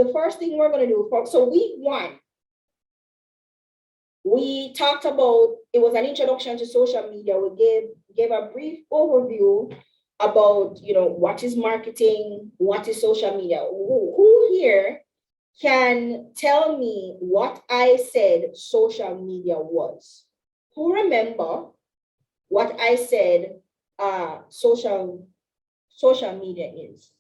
the first thing we're going to do so week 1, we talked about, it was an introduction to social media. We gave a brief overview about, what is marketing, what is social media. Who here can tell me what I said social media was? Who remember what I said social media is?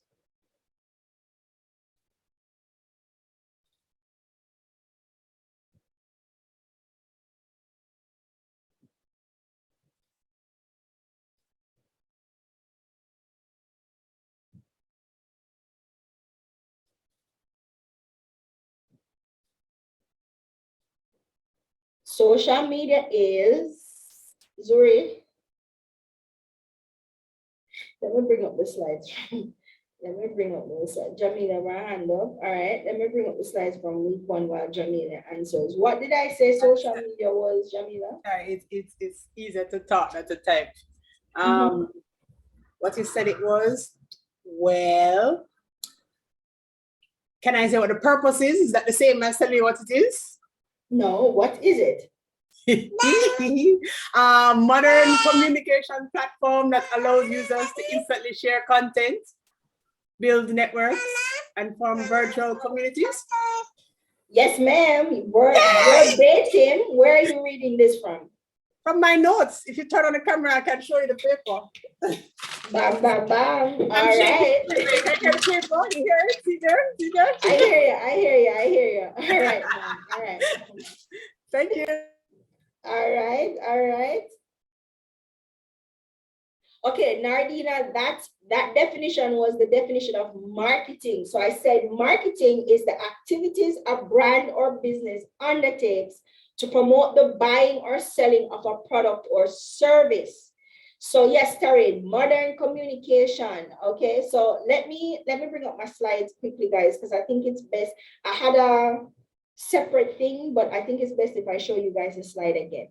Social media is, Zuri, let me bring up the slides. Let me bring up the slides. Jamila, my hand up. All right, let me bring up the slides from week 1 while Jamila answers. What did I say social media was, Jamila? It's easier to talk than to type. What you said it was, well, can I say what the purpose is? Is that the same as telling you what it is? No, what is it? Modern communication platform that allows users to instantly share content, build networks, and form virtual communities. Yes, ma'am. Verbatim. Where are you reading this from? From my notes. If you turn on the camera, I can show you the paper. Bam, bam, bam. All right. I can paper. You hear it? See there? See there? I hear you. All right, ma'am. All right. Thank you. All right. Okay, Nardina, that definition was the definition of marketing. So I said marketing is the activities a brand or business undertakes to promote the buying or selling of a product or service. So yes, Terry, modern communication. Okay, so let me bring up my slides quickly, guys, because I think it's best. I had a separate thing, but I think it's best if I show you guys the slide again.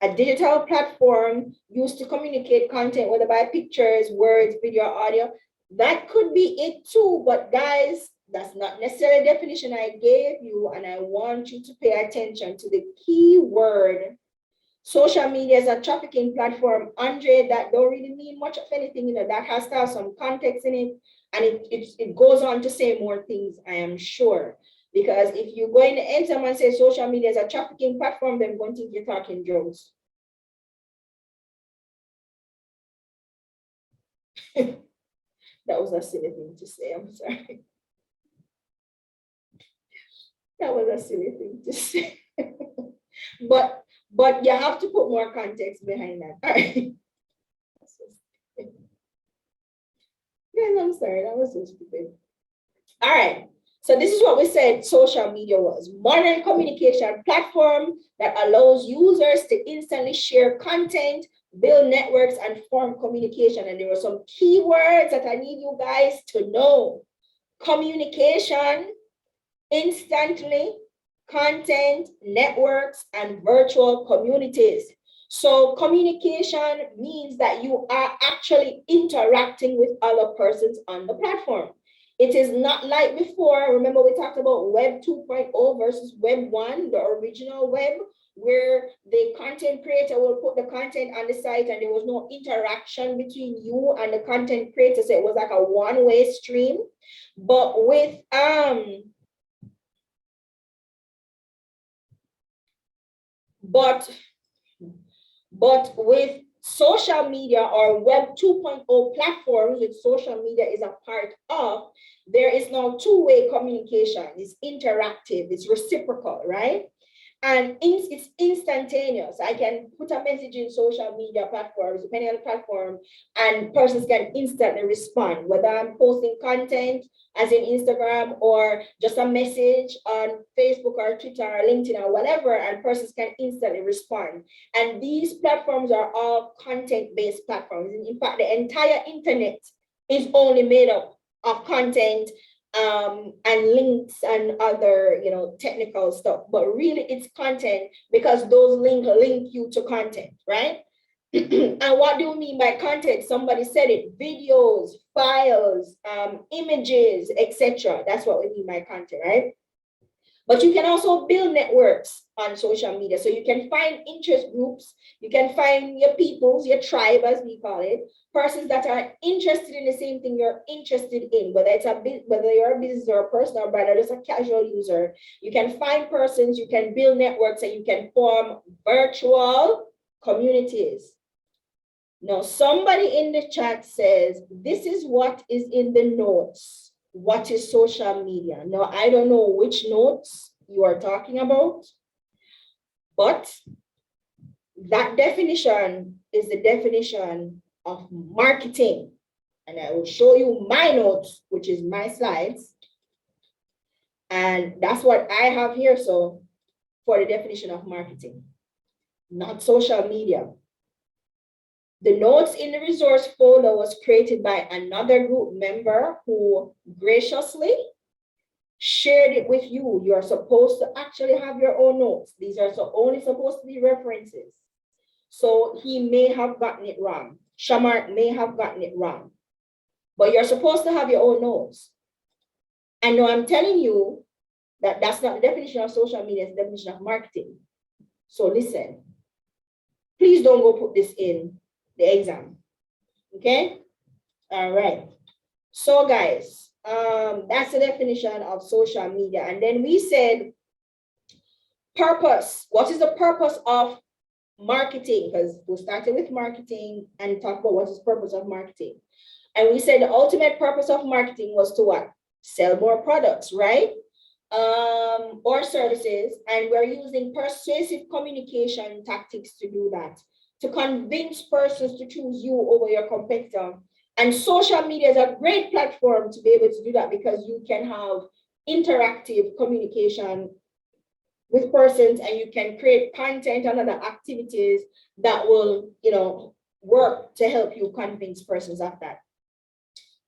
A digital platform used to communicate content, whether by pictures, words, video, audio. That could be it too, but guys, that's not necessarily the definition I gave you, and I want you to pay attention to the key word. Social media is a trafficking platform, Andre, that don't really mean much of anything, that has to have some context in it, and it goes on to say more things, I am sure. Because if you're going to enter and say social media is a trafficking platform, then one thing you're talking drugs. That was a silly thing to say, I'm sorry. That was a silly thing to say. But you have to put more context behind that. All right. Guys, I'm sorry, that was so stupid. All right. So this is what we said social media was. Modern communication platform that allows users to instantly share content, build networks, and form communication. And there were some keywords that I need you guys to know. Communication, instantly, content, networks, and virtual communities. So communication means that you are actually interacting with other persons on the platform. It is not like before. Remember, we talked about Web 2.0 versus Web 1, the original web, where the content creator will put the content on the site and there was no interaction between you and the content creator. So it was like a one-way stream. But with with social media or Web 2.0 platforms, which social media is a part of, there is now two-way communication. It's interactive, it's reciprocal, right? And it's instantaneous. I can put a message in social media platforms, depending on the platform, and persons can instantly respond, whether I'm posting content as in Instagram or just a message on Facebook or Twitter or LinkedIn or whatever, and persons can instantly respond. And these platforms are all content-based platforms. In fact, the entire internet is only made up of content and links and other, technical stuff, but really it's content because those link you to content, right? And what do we mean by content? Somebody said it: videos, files, images, etc. That's what we mean by content, right? But you can also build networks on social media. So you can find interest groups, you can find your peoples, your tribe, as we call it, persons that are interested in the same thing you're interested in, whether it's whether you're a business or a personal brand or just a casual user. You can find persons, you can build networks, and you can form virtual communities. Now, somebody in the chat says, this is what is in the notes. What is social media? Now, I don't know which notes you are talking about, but that definition is the definition of marketing. And I will show you my notes, which is my slides. And that's what I have here. So for the definition of marketing, not social media. The notes in the resource folder was created by another group member who graciously shared it with you. You're supposed to actually have your own notes. These are only supposed to be references. So he may have gotten it wrong. Shamar may have gotten it wrong. But you're supposed to have your own notes. And now I'm telling you that that's not the definition of social media, it's the definition of marketing. So listen, please don't go put this in the exam. Okay? All right. So guys, that's the definition of social media. And then we said purpose. What is the purpose of marketing? Because we started with marketing and talk about what is the purpose of marketing. And we said the ultimate purpose of marketing was to what? Sell more products, right? Or services. And we're using persuasive communication tactics to do that, to convince persons to choose you over your competitor. And social media is a great platform to be able to do that, because you can have interactive communication with persons, and you can create content and other activities that will, work to help you convince persons of that.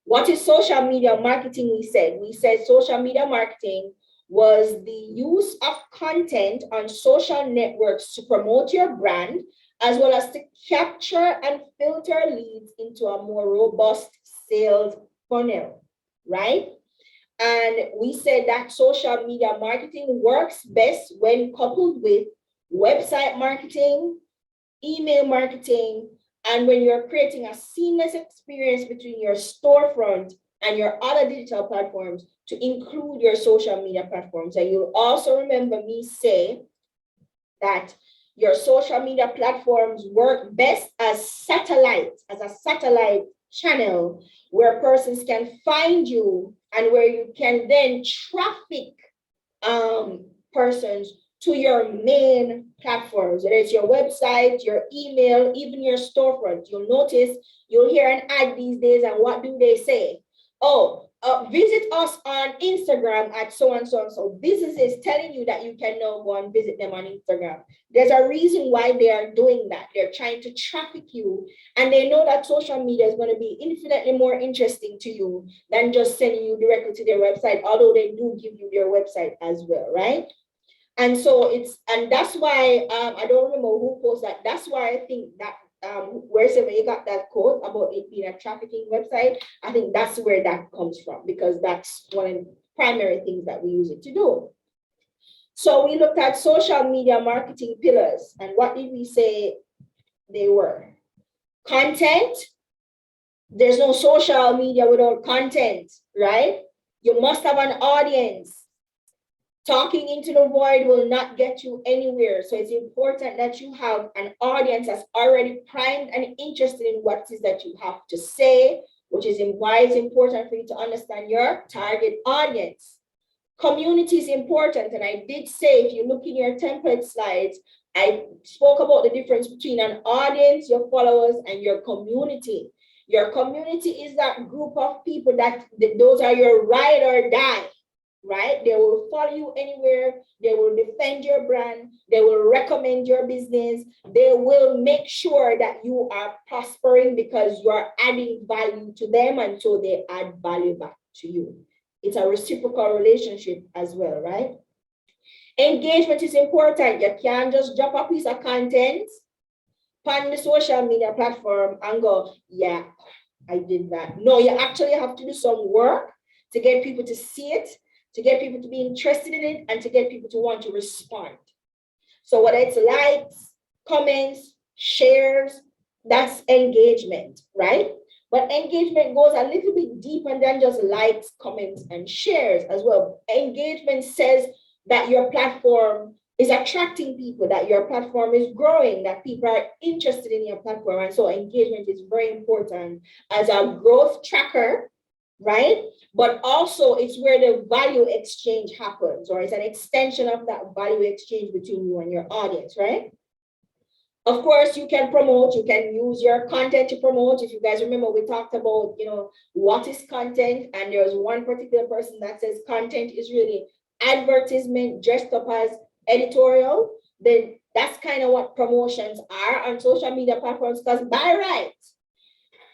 What is social media marketing? We said social media marketing was the use of content on social networks to promote your brand, as well as to capture and filter leads into a more robust sales funnel, right? And we said that social media marketing works best when coupled with website marketing, email marketing, and when you're creating a seamless experience between your storefront and your other digital platforms to include your social media platforms. And you'll also remember me say that your social media platforms work best as a satellite channel where persons can find you and where you can then traffic persons to your main platforms, whether it's your website, your email, even your storefront. You'll notice, you'll hear an ad these days, and what do they say? Oh, visit us on Instagram at so and so and so. Businesses telling you that you can now go and visit them on Instagram. There's a reason why they are doing that. They're trying to traffic you, and they know that social media is going to be infinitely more interesting to you than just sending you directly to their website, although they do give you their website as well, right? And so that's why I don't remember who posted that. That's why I think that wherever you got that quote about it being a trafficking website, I think that's where that comes from, because that's one of the primary things that we use it to do. So we looked at social media marketing pillars, and what did we say they were? Content. There's no social media without content, right? You must have an audience. Talking into the void will not get you anywhere. So it's important that you have an audience that's already primed and interested in what it is that you have to say, which is why it's important for you to understand your target audience. Community is important. And I did say, if you look in your template slides, I spoke about the difference between an audience, your followers, and your community. Your community is that group of people that those are your ride or die. Right? They will follow you anywhere. They will defend your brand. They will recommend your business. They will make sure that you are prospering because you are adding value to them, and so they add value back to you. It's a reciprocal relationship as well, right? Engagement is important. You can't just drop a piece of content on the social media platform and go, yeah, I did that. No, you actually have to do some work to get people to see it, to get people to be interested in it, and to get people to want to respond. So whether it's likes, comments, shares, that's engagement, right? But engagement goes a little bit deeper than just likes, comments, and shares as well. Engagement says that your platform is attracting people, that your platform is growing, that people are interested in your platform. And so engagement is very important as a growth tracker, right? But also it's where the value exchange happens, or it's an extension of that value exchange between you and your audience, right? Of course, you can promote, you can use your content to promote. If you guys remember, we talked about, what is content? And there's one particular person that says content is really advertisement dressed up as editorial. Then that's kind of what promotions are on social media platforms, because by right,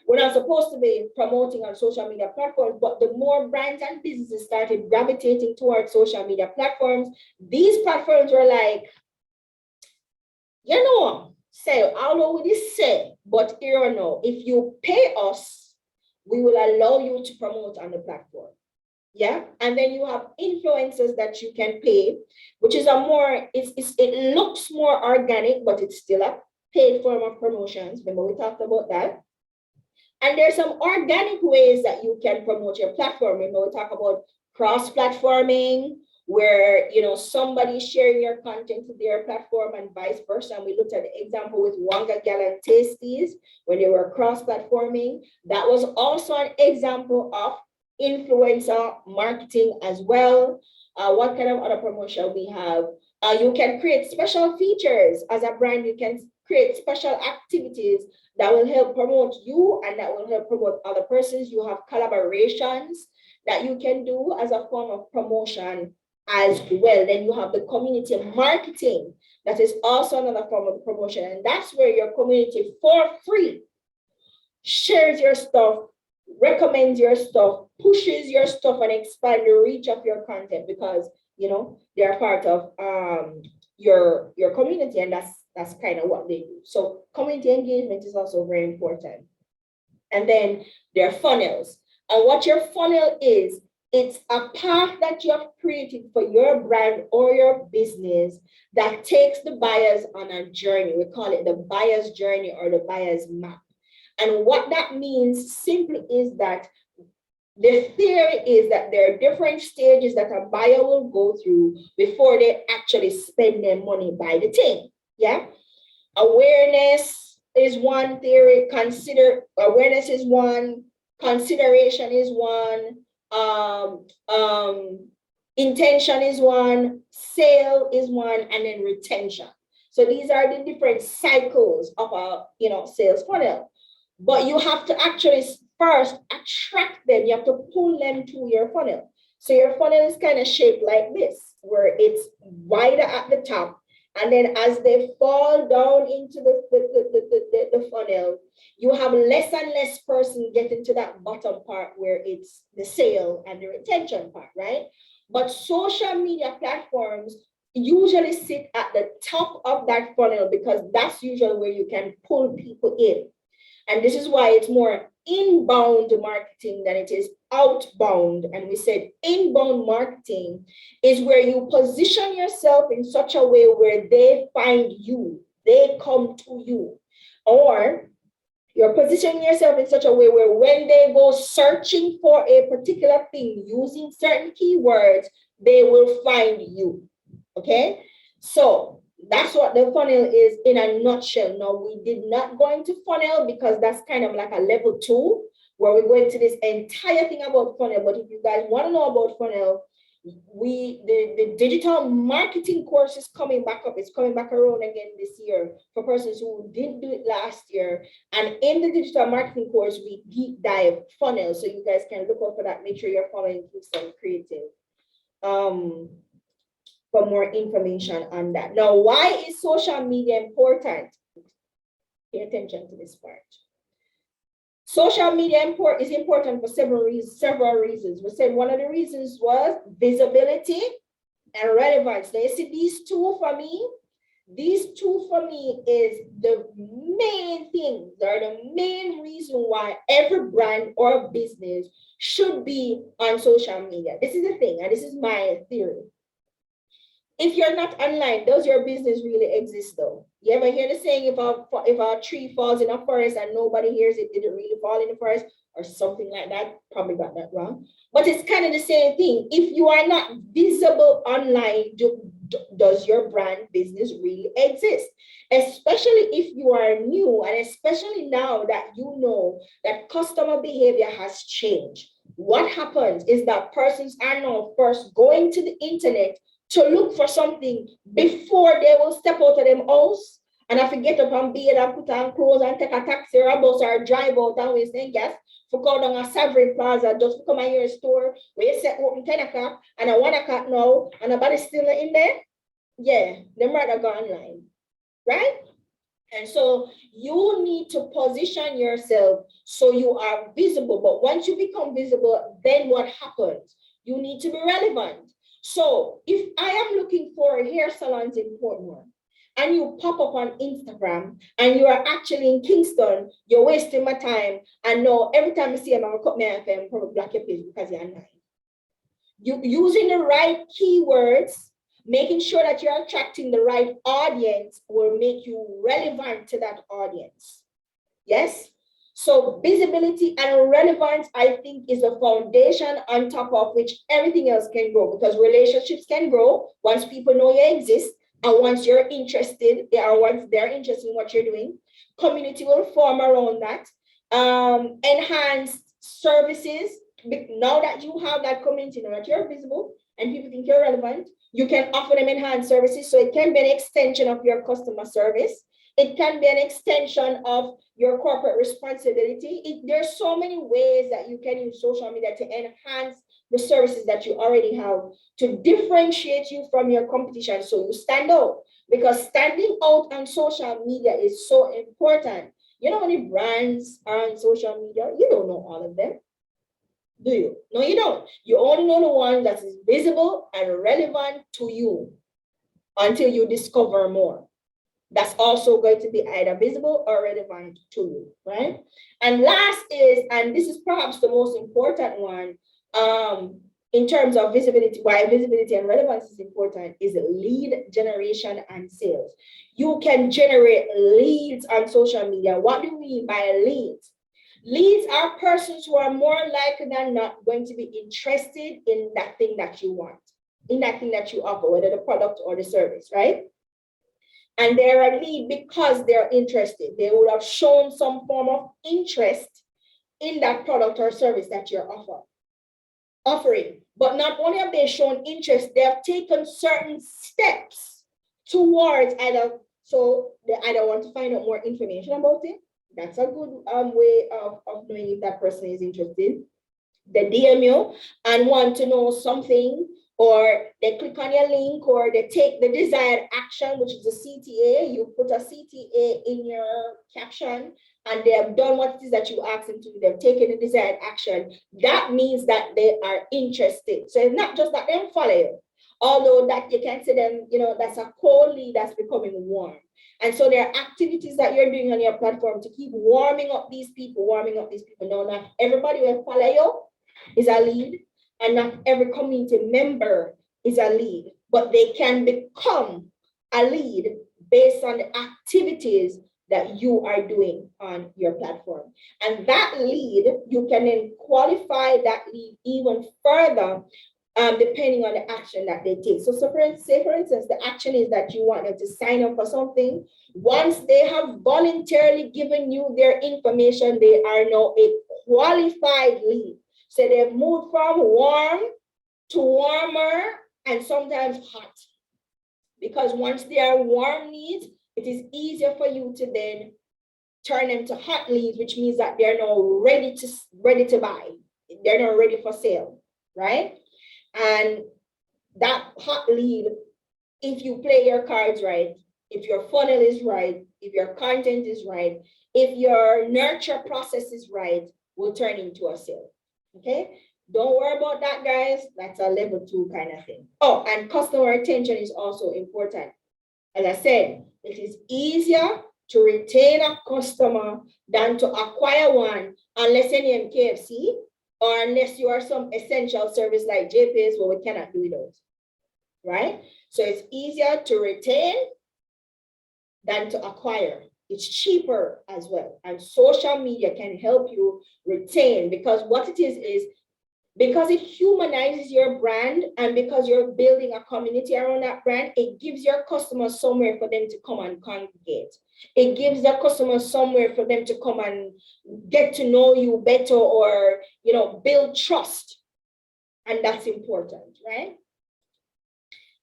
we're not supposed to be promoting on social media platforms, but the more brands and businesses started gravitating towards social media platforms, these platforms were like, say, I don't know what this say, but here or no, if you pay us, we will allow you to promote on the platform. Yeah. And then you have influencers that you can pay, which is it looks more organic, but it's still a paid form of promotions. Remember, we talked about that. And there's some organic ways that you can promote your platform. Remember, we talk about cross-platforming, where somebody sharing your content to their platform and vice versa. And we looked at the example with Wanga Gal and Tasties when they were cross-platforming. That was also an example of influencer marketing as well. What kind of other promotion we have? You can create special features as a brand. You can create special activities that will help promote you and that will help promote other persons. You have collaborations that you can do as a form of promotion as well. Then you have the community marketing. That is also another form of promotion. And that's where your community for free shares your stuff, recommends your stuff, pushes your stuff, and expand the reach of your content because, they're part of your community, and that's kind of what they do. So community engagement is also very important. And then there are funnels. And what your funnel is, it's a path that you have created for your brand or your business that takes the buyers on a journey. We call it the buyer's journey or the buyer's map. And what that means simply is that the theory is that there are different stages that a buyer will go through before they actually spend their money, buy the thing. Yeah. Awareness is one theory. Awareness is one. Consideration is one. Intention is one. Sale is one, and then retention. So these are the different cycles of a sales funnel. But you have to actually first attract them. You have to pull them to your funnel. So your funnel is kind of shaped like this, where it's wider at the top. And then as they fall down into the funnel, you have less and less person getting to that bottom part where it's the sale and the retention part, right? But social media platforms usually sit at the top of that funnel because that's usually where you can pull people in. And this is why it's more inbound marketing than it is outbound. And we said inbound marketing is where you position yourself in such a way where they find you, they come to you. Or you're positioning yourself in such a way where when they go searching for a particular thing using certain keywords, they will find you. Okay? So that's what the funnel is in a nutshell. Now, we did not go into funnel because that's kind of like a level 2 where we go into this entire thing about funnel. But if you guys want to know about funnel, the digital marketing course is coming back up. It's coming back around again this year for persons who didn't do it last year. And in the digital marketing course, we deep dive funnel. So you guys can look out for that. Make sure you're following Kingston Creative for more information on that. Now, why is social media important? Pay attention to this part. Social media is important for several reasons. We said one of the reasons was visibility and relevance. Now, you see these two for me, These two for me is the main things, they're the main reason why every brand or business should be on social media. This is the thing, and this is my theory. If you're not online, does your business really exist though? You ever hear the saying, if a tree falls in a forest and nobody hears it, did it really fall in the forest? Or something like that? Probably got that wrong. But it's kind of the same thing. If you are not visible online, does your brand business really exist? Especially if you are new, and especially now that you know that customer behavior has changed. What happens is that persons are now first going to the internet to look for something before they will step out of them house and have to get up and bathe and put on clothes and take a taxi or a bus or drive out and waste their gas for go down a Sovereign Plaza just to come in your store where you set open 10 o'clock and at 1 o'clock now and nobody's still in there. Yeah, them rather go online, right? And so you need to position yourself so you are visible. But once you become visible, then what happens? You need to be relevant. So if I am looking for hair salons in Portmore and you pop up on Instagram and you are actually in Kingston, you're wasting my time. And no, every time I see them, I'm gonna cut my hair and probably block your page because you're online. You using the right keywords, making sure that you're attracting the right audience will make you relevant to that audience. Yes? So visibility and relevance, I think, is the foundation on top of which everything else can grow, because relationships can grow once people know you exist and once you're interested, once they're interested in what you're doing. Community will form around that. Enhanced services. Now that you have that community, now that you're visible and people think you're relevant, you can offer them enhanced services. So it can be an extension of your customer service. It can be an extension of your corporate responsibility. There's so many ways that you can use social media to enhance the services that you already have, to differentiate you from your competition so you stand out. Because standing out on social media is so important. You know how many brands are on social media? You don't know all of them. Do you? No, you don't. You only know the one that is visible and relevant to you until you discover more. That's also going to be either visible or relevant to you, right? And last is, and this is perhaps the most important one, in terms of visibility, why visibility and relevance is important, is lead generation and sales. You can generate leads on social media. What do we mean by leads? Leads are persons who are more likely than not going to be interested in that thing that you want, in that thing that you offer, whether the product or the service, right? And they're a lead because they're interested. They would have shown some form of interest in that product or service that you're offering. But not only have they shown interest, they have taken certain steps towards so they either want to find out more information about it. That's a good way of knowing if that person is interested. They DM you and want to know something, or they click on your link, or they take the desired action, which is the CTA. You put a CTA in your caption and they have done what it is that you asked them to do. They've taken the desired action. That means that they are interested. So it's not just that they follow you, although that you can see them, that's a cold lead that's becoming warm. And so there are activities that you're doing on your platform to keep warming up these people. No, not everybody will follow you is a lead, and not every community member is a lead, but they can become a lead based on the activities that you are doing on your platform. And that lead, you can then qualify that lead even further depending on the action that they take. So for instance, the action is that you want them to sign up for something. Once they have voluntarily given you their information, they are now a qualified lead. So they've moved from warm to warmer and sometimes hot. Because once they are warm leads, it is easier for you to then turn them to hot leads, which means that they're now ready to buy. They're now ready for sale, right? And that hot lead, if you play your cards right, if your funnel is right, if your content is right, if your nurture process is right, will turn into a sale. Okay, don't worry about that, guys. That's a level 2 kind of thing. Oh, and customer retention is also important. As I said, it is easier to retain a customer than to acquire one, unless you're in KFC or unless you are some essential service like JP's where we cannot do without, right? So it's easier to retain than to acquire. It's cheaper as well. And social media can help you retain, because what it is because it humanizes your brand, and because you're building a community around that brand, it gives your customers somewhere for them to come and congregate. It gives the customers somewhere for them to come and get to know you better, or, you know, build trust. And that's important, right?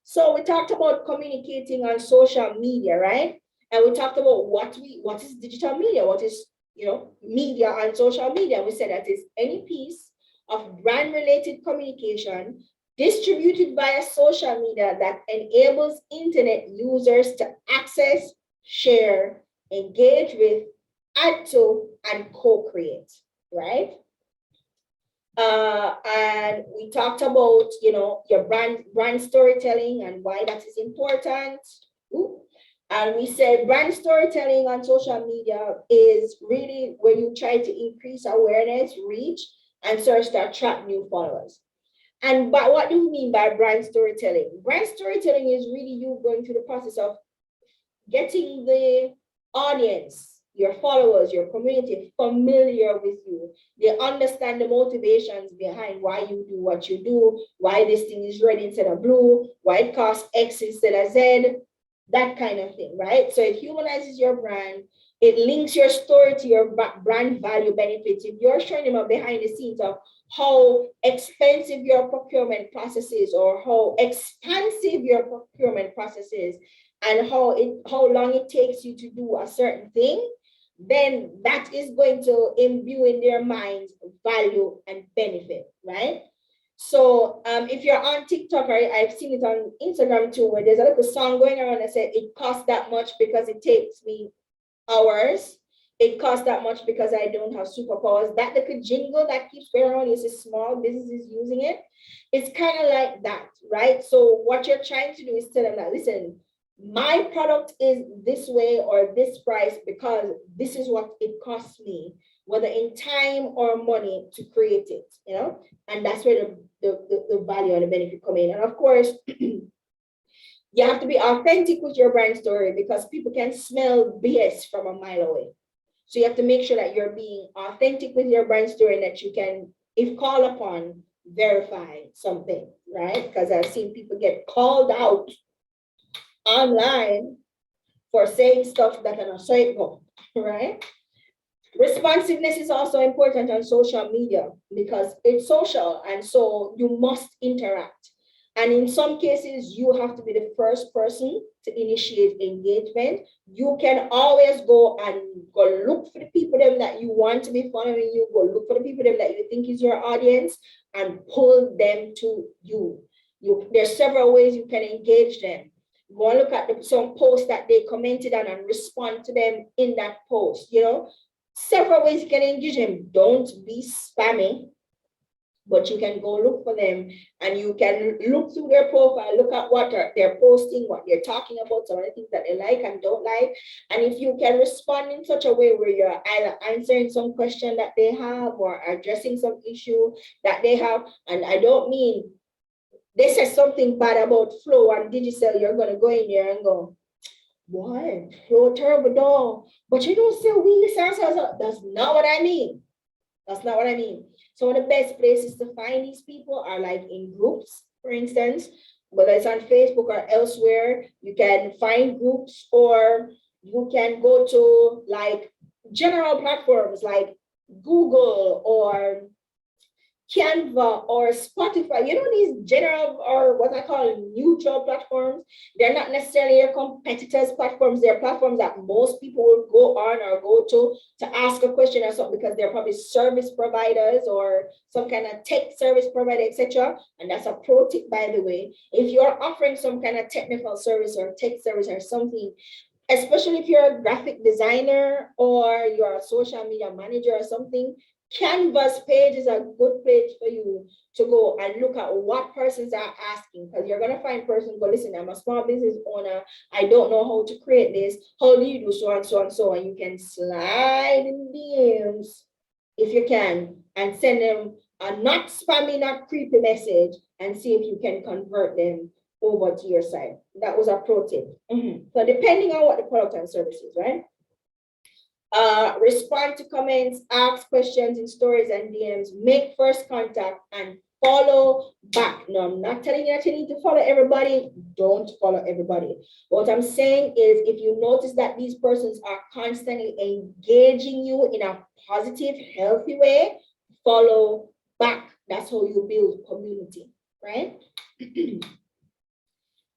So we talked about communicating on social media, right? And we talked about what is digital media, what is, you know, media on social media. We said that is any piece of brand related communication distributed via social media that enables internet users to access, share, engage with, add to, and co-create, right? And we talked about, you know, your brand storytelling and why that is important. Ooh. And we said brand storytelling on social media is really where you try to increase awareness, reach, and search to attract new followers. And but what do we mean by brand storytelling? Brand storytelling is really you going through the process of getting the audience, your followers, your community familiar with you. They understand the motivations behind why you do what you do, why this thing is red instead of blue, why it costs X instead of Z, that kind of thing, right? So it humanizes your brand. It links your story to your brand value benefits. If you're showing them a behind the scenes of how expensive your procurement process is, or how expansive your procurement process is, and how long it takes you to do a certain thing, then that is going to imbue in their minds value and benefit, right? So if you're on TikTok, I've seen it on Instagram too, where there's a little song going around that said it costs that much because it takes me hours. It costs that much because I don't have superpowers. That little jingle that keeps going around, is a small businesses using it. It's kind of like that, right? So what you're trying to do is tell them that, listen, my product is this way or this price because this is what it costs me, whether in time or money, to create it, you know? And that's where the value and the benefit come in. And of course, you have to be authentic with your brand story, because people can smell BS from a mile away. So you have to make sure that you're being authentic with your brand story, and that you can, if called upon, verify something, right? Because I've seen people get called out online for saying stuff that are not so it go, right? Responsiveness is also important on social media because it's social, and so you must interact. And in some cases, you have to be the first person to initiate engagement. You can always go look for the people them that you want to be following you, go look for the people them that you think is your audience, and pull them to you. There's several ways you can engage them. Go and look at some posts that they commented on and respond to them in that post, you know. Several ways you can engage them. Don't be spammy, but you can go look for them, and you can look through their profile, look at what they're posting, what they're talking about, some of the things that they like and don't like. And if you can respond in such a way where you're either answering some question that they have or addressing some issue that they have, and I don't mean they said something bad about Flow and Digicel, you're going to go in there and go, boy, Flow terrible dog. But you don't say we sounds. That's not what I mean. That's not what I mean. So one of the best places to find these people are like in groups, for instance, whether it's on Facebook or elsewhere. You can find groups, or you can go to like general platforms like Google or Canva or Spotify, you know, these general, or what I call neutral platforms. They're not necessarily your competitors' platforms. They're platforms that most people will go on or go to ask a question or something, because they're probably service providers or some kind of tech service provider, etc. And that's a pro tip, by the way. If you're offering some kind of technical service or tech service or something, especially if you're a graphic designer or you're a social media manager or something, Canvas page is a good page for you to go and look at what persons are asking, because you're going to find persons go, listen, I'm a small business owner. I don't know how to create this. How do you do so and so and so? And you can slide in DMs if you can and send them a not spammy, not creepy message and see if you can convert them over to your site. That was a pro tip. So depending on what the product and service is, right? Respond to comments, ask questions in stories and DMs, make first contact, and follow back. No, I'm not telling you that you need to follow everybody. Don't follow everybody. What I'm saying is, if you notice that these persons are constantly engaging you in a positive, healthy way, follow back. That's how you build community, right?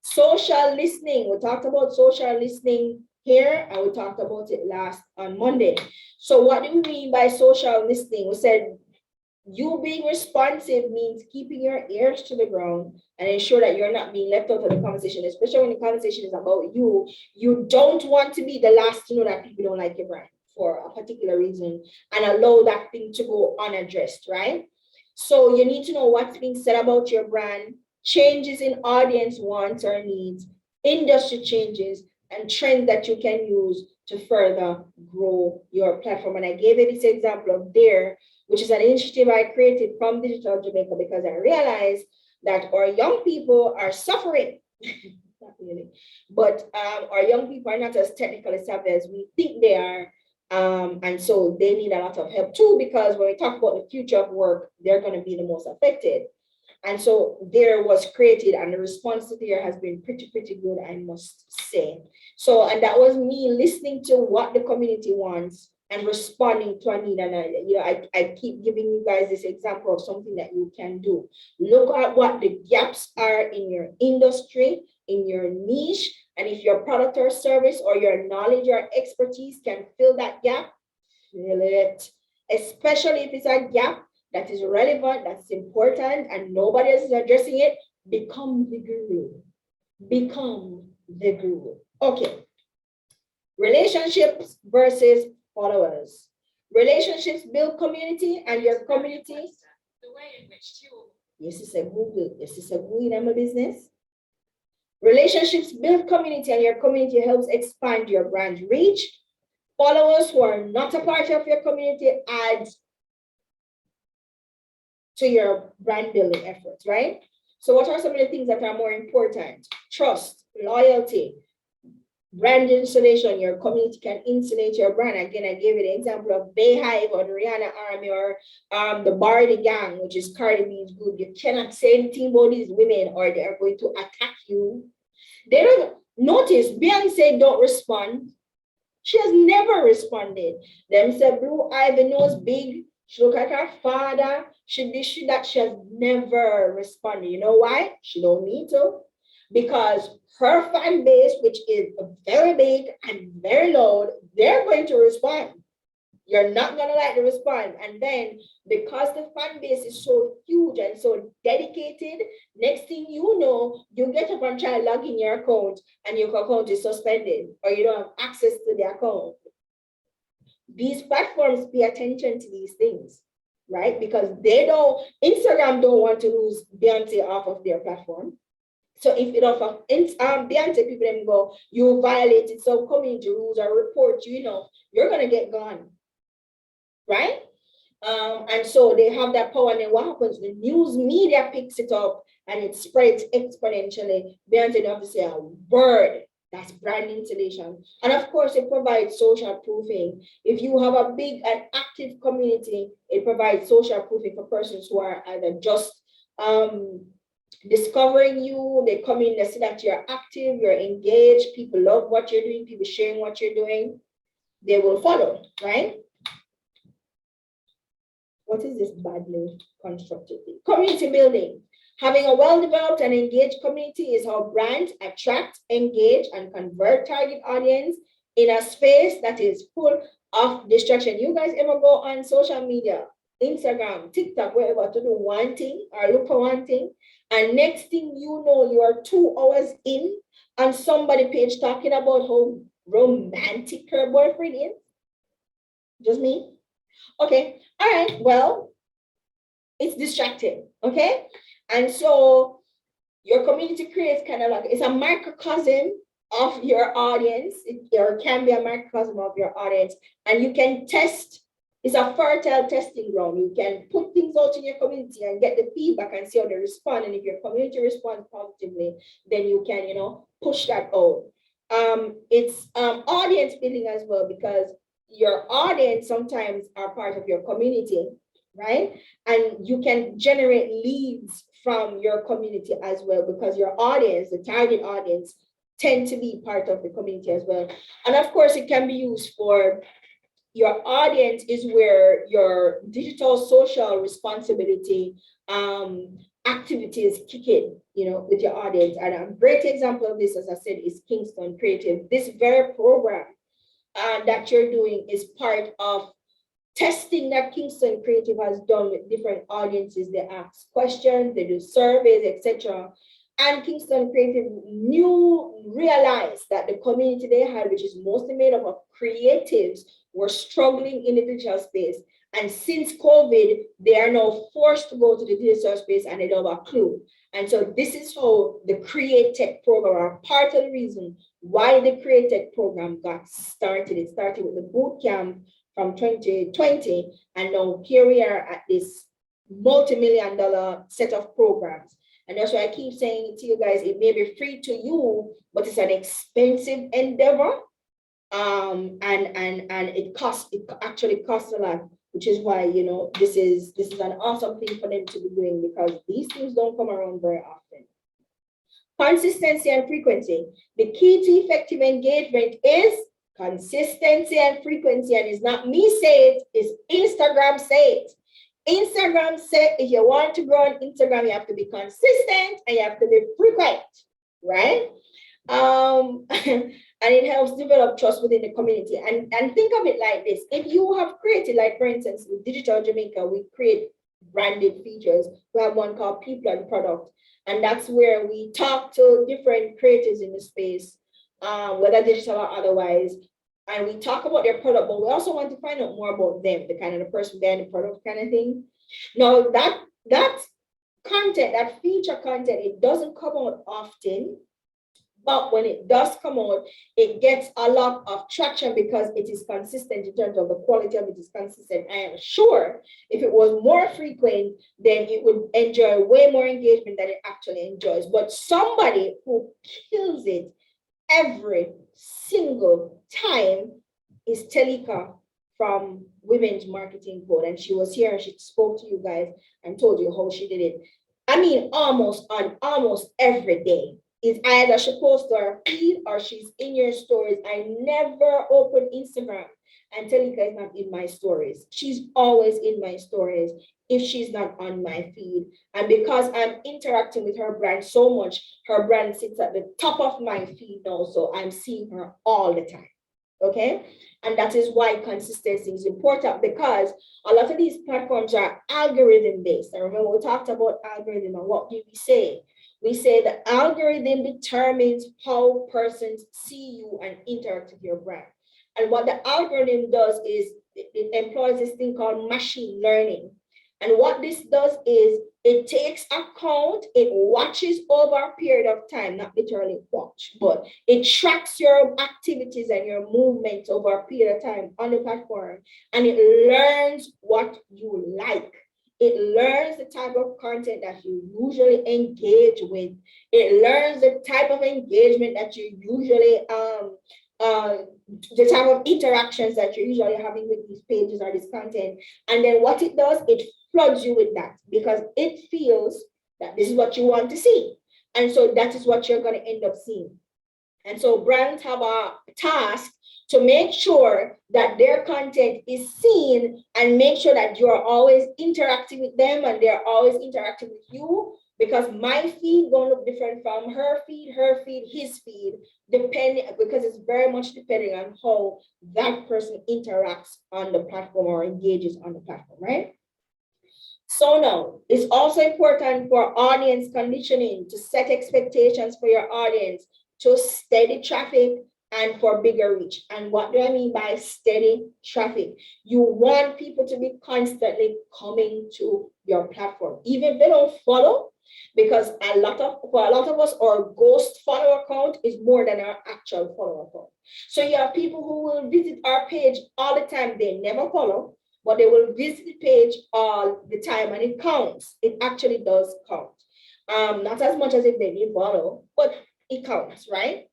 Social listening. We talked about social listening here, and we talked about it last on Monday. So what do we mean by social listening? We said you being responsive means keeping your ears to the ground and ensure that you're not being left out of the conversation, especially when the conversation is about you. You don't want to be the last to know that people don't like your brand for a particular reason and allow that thing to go unaddressed, right? So you need to know what's being said about your brand, changes in audience wants or needs, industry changes, and trends that you can use to further grow your platform. And I gave you this example of Dare, which is an initiative I created from Digital Jamaica because I realized that our young people are suffering. Not really, but our young people are not as technically savvy as we think they are. And so they need a lot of help too, because when we talk about the future of work, they're going to be the most affected. And so there was created, and the response there has been pretty good, I must say. So, and that was me listening to what the community wants and responding to a need. And I keep giving you guys this example of something that you can do. Look at what the gaps are in your industry, in your niche, and if your product or service or your knowledge or expertise can fill that gap, fill it. Especially if it's a gap that is relevant, that's important, and nobody else is addressing it, become the guru. Become the guru. Okay. Relationships versus followers. Relationships build community, and your community. The way in which you. Yes, it's a Google. Yes, it's a Google in my business. Relationships build community, and your community helps expand your brand reach. Followers who are not a part of your community add to your brand building efforts, right? So what are some of the things that are more important? Trust, loyalty, brand installation. Your community can insulate your brand. Again, I gave you the example of Bayhive or the Rihanna Army or the Bardi Gang, which is Cardi B's group. You cannot say anything about these women or they are going to attack you. They don't notice. Beyonce don't respond. She has never responded. Them say Blue Ivy nose big. She look like her father. She this, she that. She has never responded. You know why? She don't need to. Because her fan base, which is very big and very loud, they're going to respond. You're not going to like the response. And then because the fan base is so huge and so dedicated, next thing you know, you get up and try to log in your account and your account is suspended or you don't have access to the account. These platforms pay attention to these things, right? Because Instagram don't want to lose Beyonce off of their platform. So if it offer Beyonce, people then go, you violated some community rules or report, you're going to get gone. Right? And so they have that power, and then what happens? The news media picks it up and it spreads exponentially. Beyonce don't have to say a word. That's brand installation. And of course, it provides social proofing. If you have a big and active community, it provides social proofing for persons who are either just discovering you, they come in, they see that you're active, you're engaged, people love what you're doing, people sharing what you're doing, they will follow, right? What is this badly constructed thing? Community building. Having a well-developed and engaged community is how brands attract, engage, and convert target audience in a space that is full of distraction. You guys ever go on social media, Instagram, TikTok, wherever, to do one thing or look for one thing, and next thing you know, you are 2 hours in on somebody page talking about how romantic her boyfriend is? Just me? Okay, all right, well, it's distracting, okay? And so your community creates kind of like, it's a microcosm of your audience, or can be a microcosm of your audience, and you can test, it's a fertile testing ground. You can put things out in your community and get the feedback and see how they respond. And if your community responds positively, then you can, push that out. It's audience building as well, because your audience sometimes are part of your community, right? And you can generate leads from your community as well, because your audience, the target audience, tend to be part of the community as well. And of course, it can be used for your audience is where your digital social responsibility activities kick in, with your audience. And a great example of this, as I said, is Kingston Creative. This very program that you're doing is part of testing that Kingston Creative has done with different audiences. They ask questions, they do surveys, etc. And Kingston Creative realized that the community they had, which is mostly made up of creatives, were struggling in the digital space. And since COVID, they are now forced to go to the digital space and they don't have a clue. And so this is how the Create Tech program, or part of the reason why the Create Tech program got started. It started with the boot camp from 2020, and now here we are at this multi-million-dollar set of programs. And that's why I keep saying to you guys, it may be free to you, but it's an expensive endeavor. And it actually costs a lot, which is why, this is an awesome thing for them to be doing, because these things don't come around very often. Consistency and frequency. The key to effective engagement is consistency and frequency. And it's not me say it, it's Instagram say it. Instagram said if you want to grow on Instagram, you have to be consistent and you have to be frequent, right? And it helps develop trust within the community. And think of it like this. If you have created, like for instance, with Digital Jamaica, we create branded features. We have one called People and Product. And that's where we talk to different creators in the space, whether digital or otherwise. And we talk about their product, but we also want to find out more about them, the kind of the person behind the product kind of thing. Now that content, that feature content, it doesn't come out often, but when it does come out, it gets a lot of traction because it is consistent in terms of the quality of it is consistent. I am sure if it was more frequent, then it would enjoy way more engagement than it actually enjoys. But somebody who kills it every single time is Telika from Women's Marketing Code. And she was here and she spoke to you guys and told you how she did it. I mean, almost every day. Is either she posts to her feed or she's in your stories. I never open Instagram and Telika is not in my stories. She's always in my stories if she's not on my feed. And because I'm interacting with her brand so much, her brand sits at the top of my feed now. So I'm seeing her all the time. Okay. And that is why consistency is important, because a lot of these platforms are algorithm based. And remember, we talked about algorithm, and what did we say? We say the algorithm determines how persons see you and interact with your brand. And what the algorithm does is it employs this thing called machine learning. And what this does is it takes account, it watches over a period of time, not literally watch, but it tracks your activities and your movements over a period of time on the platform, and it learns what you like. It learns the type of content that you usually engage with. It learns the type of engagement that you usually, the type of interactions that you're usually having with these pages or this content. And then what it does, it floods you with that because it feels that this is what you want to see. And so that is what you're going to end up seeing. And so brands have a task to make sure that their content is seen and make sure that you are always interacting with them and they're always interacting with you, because my feed gonna look different from her feed, his feed, depending, because it's very much depending on how that person interacts on the platform or engages on the platform, right? So now, it's also important for audience conditioning to set expectations for your audience to steady traffic, and for bigger reach. And what do I mean by steady traffic? You want people to be constantly coming to your platform, even if they don't follow, because for a lot of us, our ghost follow account is more than our actual follow account. So you have people who will visit our page all the time. They never follow, but they will visit the page all the time, and it counts. It actually does count. Not as much as if they did follow, but it counts, right?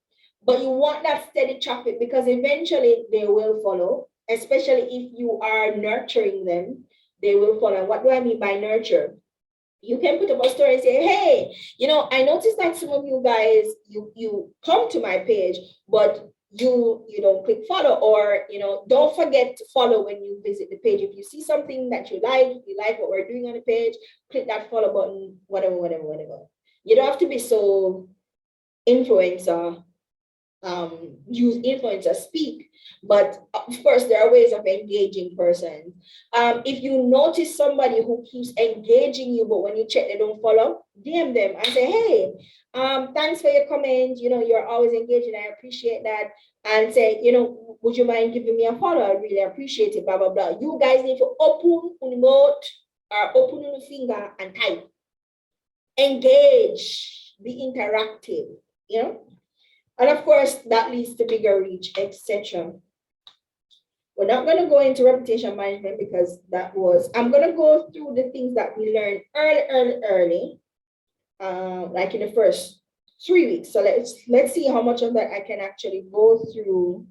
But you want that steady traffic because eventually they will follow, especially if you are nurturing them, they will follow. What do I mean by nurture? You can put up a story and say, hey, I noticed that some of you guys, you come to my page, but you don't click follow, or don't forget to follow when you visit the page. If you see something that you like what we're doing on the page, click that follow button, whatever. You don't have to be so influencer, use influencer speak, but of course there are ways of engaging persons. If you notice somebody who keeps engaging you, but when you check they don't follow, DM them and say, hey, thanks for your comment, you're always engaging, I appreciate that. And say, would you mind giving me a follow? I really appreciate it, blah blah blah. You guys need to open your mouth or open your finger and type. Engage, be interactive, and of course, that leads to bigger reach, etc. We're not going to go into reputation management because I'm going to go through the things that we learned early, like in the first 3 weeks. So let's see how much of that I can actually go through.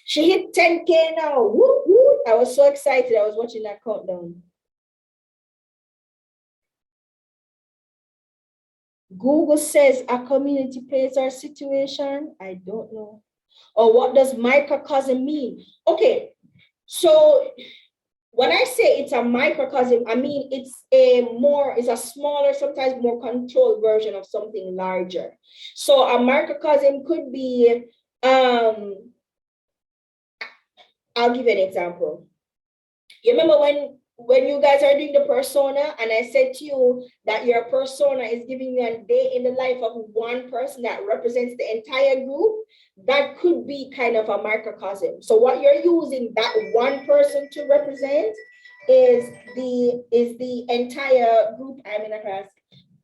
She hit 10K now. Woo, woo. I was so excited. I was watching that countdown. Google says a community place or situation. I don't know. Or what does microcosm mean? Okay, so when I say it's a microcosm, I mean it's a smaller, sometimes more controlled version of something larger. So a microcosm could be, I'll give you an example. You remember when you guys are doing the persona, and I said to you that your persona is giving you a day in the life of one person that represents the entire group, that could be kind of a microcosm. So what you're using that one person to represent is the entire group. I'm in a class.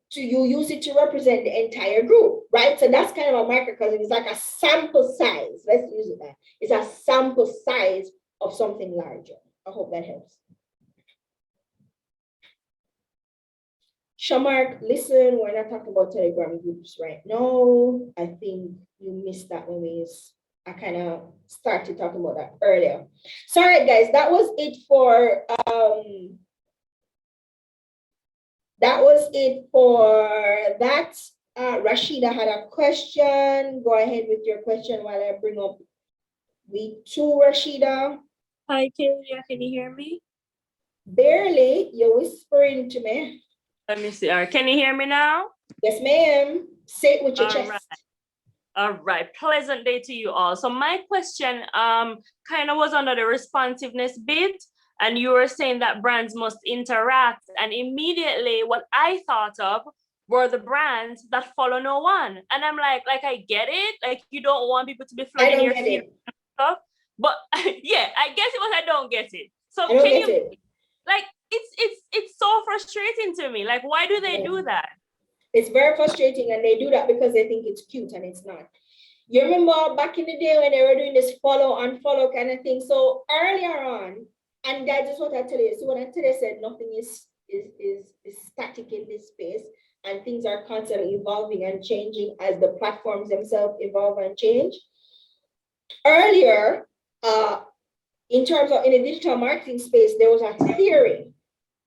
So you use it to represent the entire group, right? So that's kind of a microcosm. It's like a sample size. Let's use it that. It's a sample size of something larger. I hope that helps. Shamark, listen, we're not talking about Telegram groups right now. I think you missed that when I kind of started talking about that earlier. So, all right, guys, that was it for that. Rashida had a question. Go ahead with your question while I bring up week 2, Rashida. Hi, Kaylia, can you hear me? Barely, you're whispering to me. Let me see. All right, can you hear me now? Yes, ma'am. Say it with your chest. Right. All right. Pleasant day to you all. So my question kind of was under the responsiveness bit, and you were saying that brands must interact, and immediately what I thought of were the brands that follow no one. And I'm like I get it. Like you don't want people to be flooding your feed and stuff. But yeah, I guess it was I don't get it. So can you like it's so frustrating to me. Like, why do they do that? It's very frustrating, and they do that because they think it's cute, and it's not. You remember back in the day when they were doing this follow unfollow kind of thing. So earlier on, and that is what I tell you. So when I tell you, said nothing is static in this space, and things are constantly evolving and changing as the platforms themselves evolve and change. Earlier, in terms of in the digital marketing space, there was a theory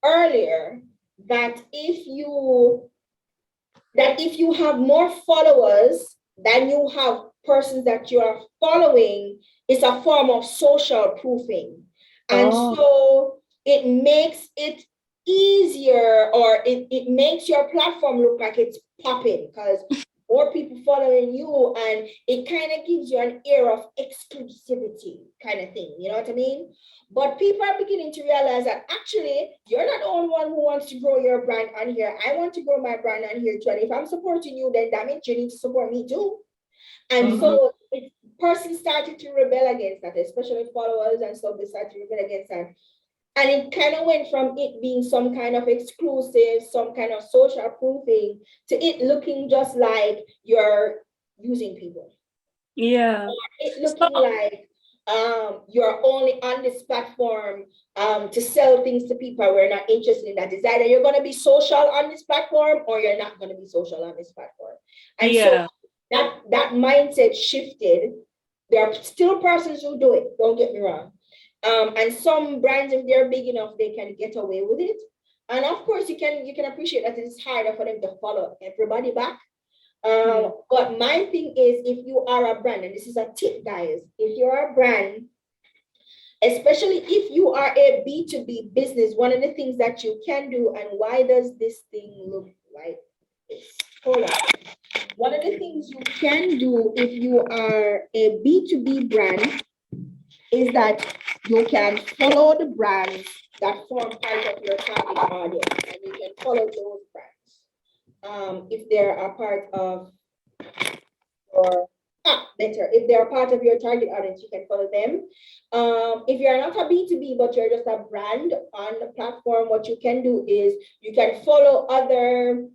earlier that if you have more followers than you have persons that you are following, it's a form of social proofing. And so it makes it easier, or it makes your platform look like it's popping, because more people following you, and it kind of gives you an air of exclusivity kind of thing, you know what I mean? But people are beginning to realize that actually you're not the only one who wants to grow your brand on here. I want to grow my brand on here too. And if I'm supporting you, then that means you need to support me too. And so persons started to rebel against that, especially followers and stuff, they started to rebel against that. And it kind of went from it being some kind of exclusive, some kind of social proofing, to it looking just like you're using people. Yeah. Or it looking like you're only on this platform to sell things to people. We're not interested in that. Is either you're going to be social on this platform or you're not going to be social on this platform. And so that mindset shifted. There are still persons who do it, don't get me wrong. And some brands, if they're big enough, they can get away with it. And of course, you can appreciate that it's harder for them to follow everybody back. But my thing is, if you are a brand, and this is a tip, guys, if you're a brand, especially if you are a B2B business, one of the things that you can do, and why does this thing look like this? Hold on. One of the things you can do if you are a B2B brand is that you can follow the brands that form part of your target audience, and you can follow those brands. If they're a part of if they're a part of your target audience, you can follow them. If you're not a B2B, but you're just a brand on the platform, what you can do is you can follow other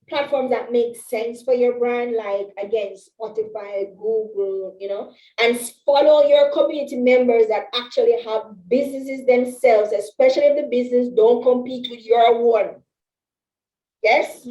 platforms that make sense for your brand, like again, Spotify, Google, you know, and follow your community members that actually have businesses themselves, especially if the business don't compete with your one. Yes,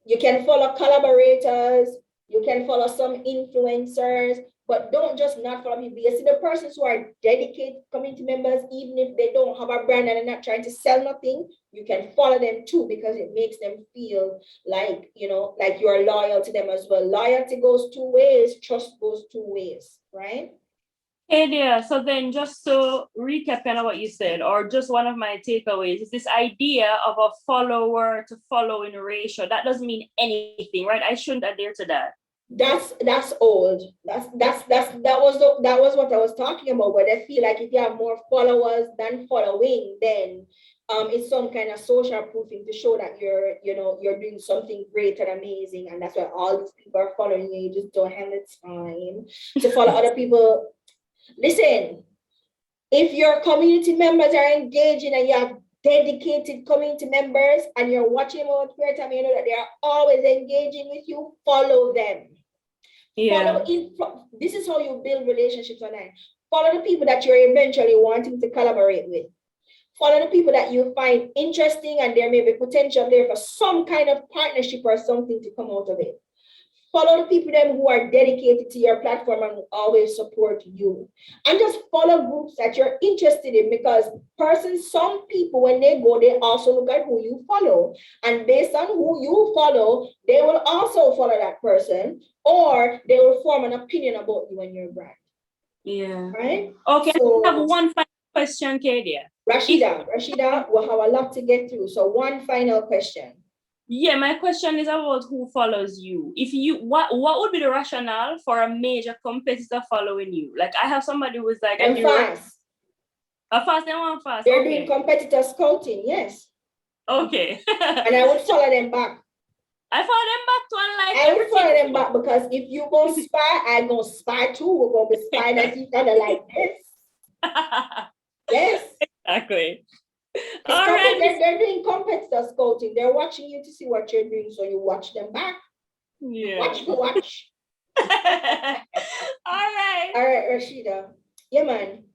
you can follow collaborators, you can follow some influencers, but don't just not follow people. You see the persons who are dedicated community members, even if they don't have a brand and they're not trying to sell nothing, you can follow them too, because it makes them feel like, you know, like you're loyal to them as well. Loyalty goes two ways, trust goes two ways, right? Hey there. So then just to recap kind of what you said, or just one of my takeaways, is this idea of a follower to following ratio. That doesn't mean anything, right? I shouldn't adhere to that. That's old. That was what I was talking about, where they feel like if you have more followers than following, then it's some kind of social proofing to show that you're doing something great and amazing, and that's why all these people are following you. You just don't have the time to follow other people. Listen, if your community members are engaging and you have dedicated community members and you're watching them on spare time, you know that they are always engaging with you, follow them. Yeah. This is how you build relationships online. Follow the people that you're eventually wanting to collaborate with. Follow the people that you find interesting and there may be potential there for some kind of partnership or something to come out of it. Follow the people them who are dedicated to your platform and always support you. And just follow groups that you're interested in, because some people, when they go, they also look at who you follow. And based on who you follow, they will also follow that person, or they will form an opinion about you and your brand. Yeah. Right? Okay, So, I have one final question, Kadia. Rashida, we'll have a lot to get through. So one final question. Yeah, my question is about who follows you. If you, what would be the rationale for a major competitor following you? Like, I have somebody who's like, They're fast. They want fast. They're doing competitor scouting, yes. Okay. And I would follow them back. I follow them back to unlike I would follow them back, because if you go spy, I go spy too. We're going to be spying at each other like this. Yes. Exactly. All right. They're doing competitor scouting. They're watching you to see what you're doing, so you watch them back. Yeah. Watch. All right. All right, Rashida. Yeah, man.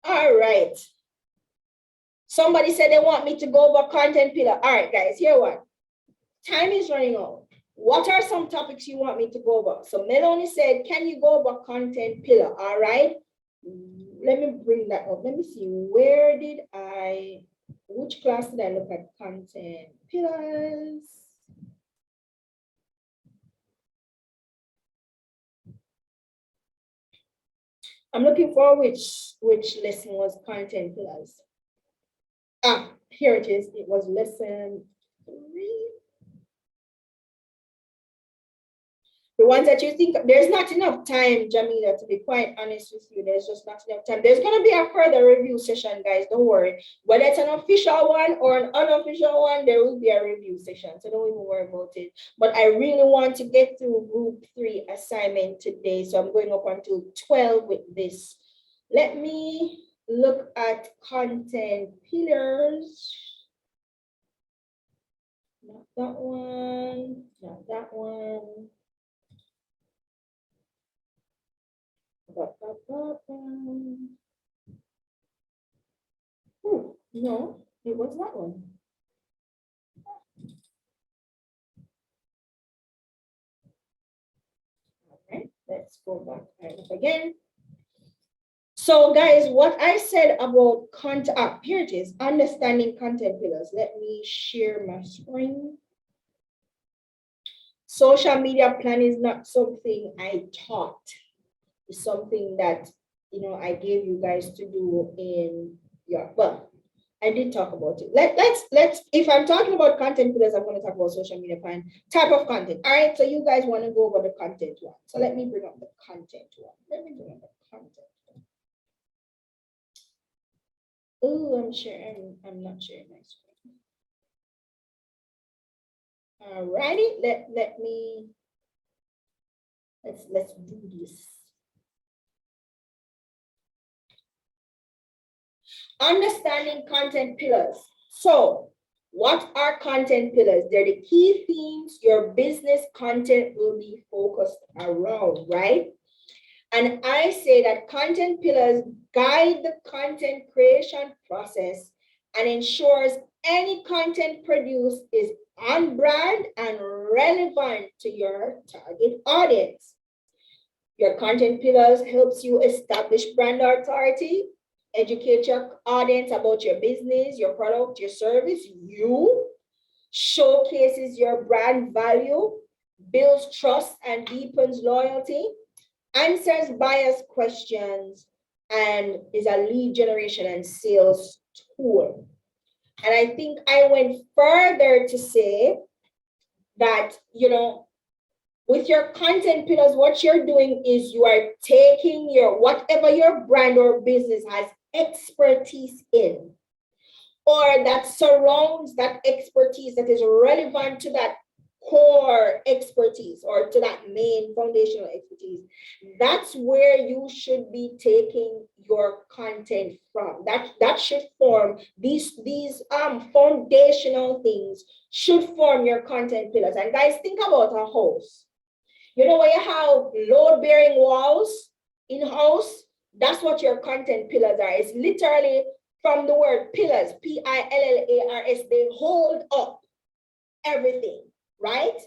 All right. Somebody said they want me to go over content pillar. All right, guys, here what? Time is running out. What are some topics you want me to go over? So Melanie said, can you go over content pillar? All right. Let me bring that up. Let me see. Which class did I look at content pillars? I'm looking for which lesson was content pillars. Here it is. It was lesson 3. The ones that you think, there's not enough time, Jamila, to be quite honest with you. There's just not enough time. There's going to be a further review session, guys. Don't worry. Whether it's an official one or an unofficial one, there will be a review session. So don't even worry about it. But I really want to get through group 3 assignment today. So I'm going up until 12 with this. Let me look at content pillars. Not that one. Not that one. Oh, no, it was that one. Okay, let's go back again. So guys, what I said about content, here it is, understanding content pillars. Let me share my screen. Social media plan is not something I taught. It's something that, you know, I gave you guys to do in your, well, I did talk about it. Let's, if I'm talking about content pillars, I'm going to talk about social media plan, type of content. All right, so you guys want to go over the content one. So let me bring up the content one. Let me bring up the content one. Oh, I'm not sharing my screen. All righty, let's do this. Understanding content pillars. So what are content pillars? They're the key themes your business content will be focused around, right? And I say that content pillars guide the content creation process and ensures any content produced is on brand and relevant to your target audience. Your content pillars helps you establish brand authority, educate your audience about your business, your product, your service, you, showcases your brand value, builds trust and deepens loyalty, answers buyers' questions, and is a lead generation and sales tool. And I think I went further to say that, you know, with your content pillars, what you're doing is you are taking your, whatever your brand or business has expertise in, or that surrounds that expertise that is relevant to that core expertise or to that main foundational expertise. That's where you should be taking your content from. That should form these foundational things should form your content pillars. And guys, think about a house. You know, where you have load-bearing walls in house, that's what your content pillars are. It's literally from the word pillars, P-I-L-L-A-R-S. They hold up everything, right?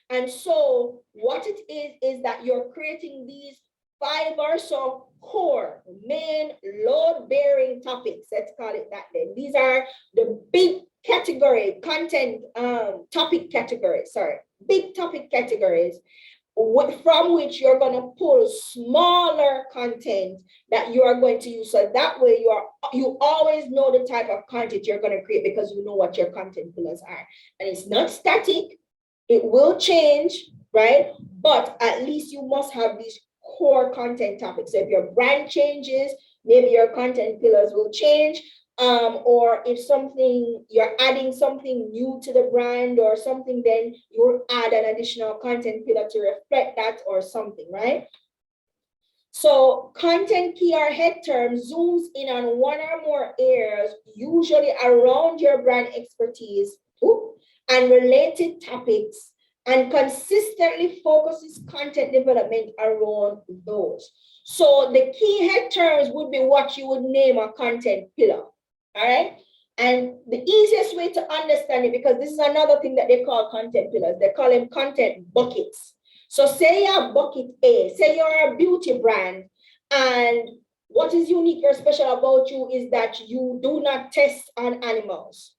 And so what it is that you're creating these 5 or so core main load-bearing topics. Let's call it that then. These are the big category, content topic categories, big topic categories, from which you're going to pull smaller content that you are going to use. So that way you always know the type of content you're going to create because you know what your content pillars are. And it's not static. It will change, right? But at least you must have these core content topics. So if your brand changes, maybe your content pillars will change. Or if you're adding something new to the brand or something, then you'll add an additional content pillar to reflect that or something, right? So content key or head term zooms in on one or more areas, usually around your brand expertise and related topics, and consistently focuses content development around those. So the key head terms would be what you would name a content pillar. All right. And the easiest way to understand it, because this is another thing that they call content pillars, they call them content buckets. So say you're bucket A, say you're a beauty brand, and what is unique or special about you is that you do not test on animals.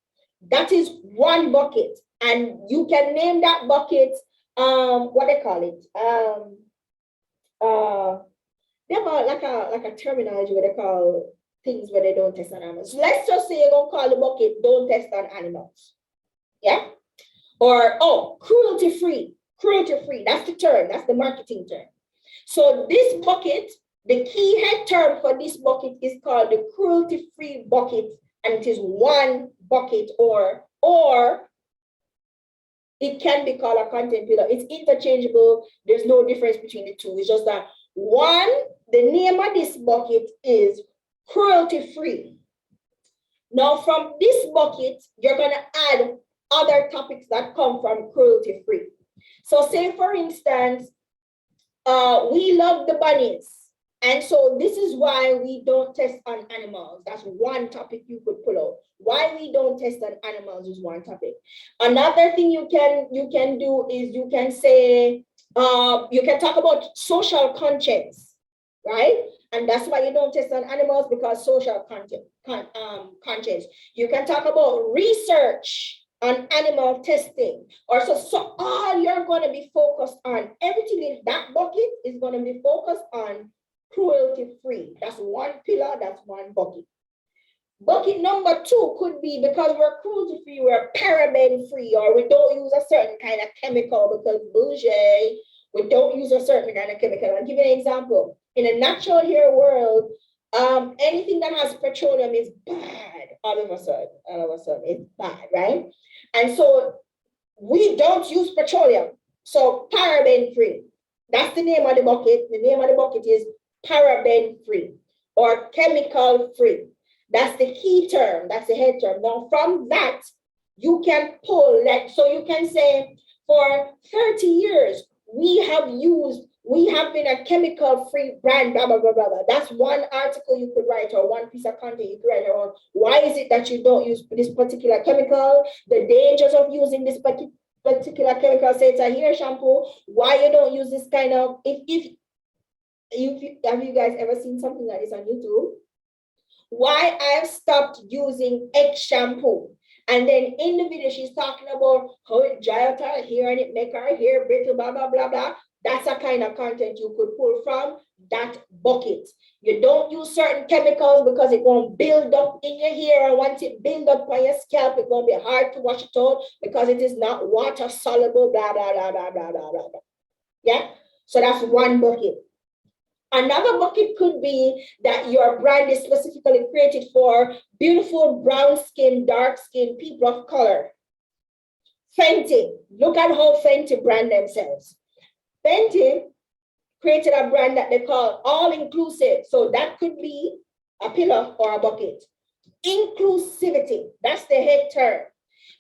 That is one bucket. And you can name that bucket, what they call it? They have like a terminology where they call things where they don't test on animals. So let's just say you're going to call the bucket, don't test on animals. Yeah? Or, cruelty free. Cruelty-free, that's the term, that's the marketing term. So this bucket, the key head term for this bucket is called the cruelty-free bucket, and it is one bucket, or it can be called a content pillar. It's interchangeable. There's no difference between the two. It's just that one, the name of this bucket is cruelty-free. Now, from this bucket, you're going to add other topics that come from cruelty-free. So say, for instance, we love the bunnies. And so this is why we don't test on animals. That's one topic you could pull out. Why we don't test on animals is one topic. Another thing you can do is you can say, you can talk about social conscience, right? And that's why you don't test on animals, because social conscience. You can talk about research on animal testing, or so all you're going to be focused on, everything in that bucket is going to be focused on cruelty-free. That's one pillar, that's one bucket. Bucket number two could be, because we're cruelty-free, we're paraben-free, or we don't use a certain kind of chemical because bougie, we don't use a certain kind of chemical. I'll give you an example. In a natural hair world, anything that has petroleum is bad. All of a sudden, it's bad, right? And so we don't use petroleum. So paraben-free. That's the name of the bucket. The name of the bucket is paraben-free or chemical-free. That's the key term. That's the head term. Now, from that, you can pull, like, so you can say, for 30 years, we have been a chemical-free brand, blah, blah, blah, blah, blah. That's one article you could write, or one piece of content you could write around. Why is it that you don't use this particular chemical? The dangers of using this particular chemical, say it's a hair shampoo. Why you don't use this kind of, have you guys ever seen something like this on YouTube? Why I've stopped using egg shampoo. And then in the video, she's talking about how it dry out her hair and it make her hair brittle, blah, blah, blah, blah. That's a kind of content you could pull from that bucket. You don't use certain chemicals because it won't build up in your hair. And once it builds up on your scalp, it's going to be hard to wash it out because it is not water soluble, blah, blah, blah, blah, blah, blah, blah, blah. Yeah? So that's one bucket. Another bucket could be that your brand is specifically created for beautiful brown skin, dark skin, people of color. Fenty. Look at how Fenty brand themselves. Fenty created a brand that they call all-inclusive. So that could be a pillar or a bucket. Inclusivity. That's the head term.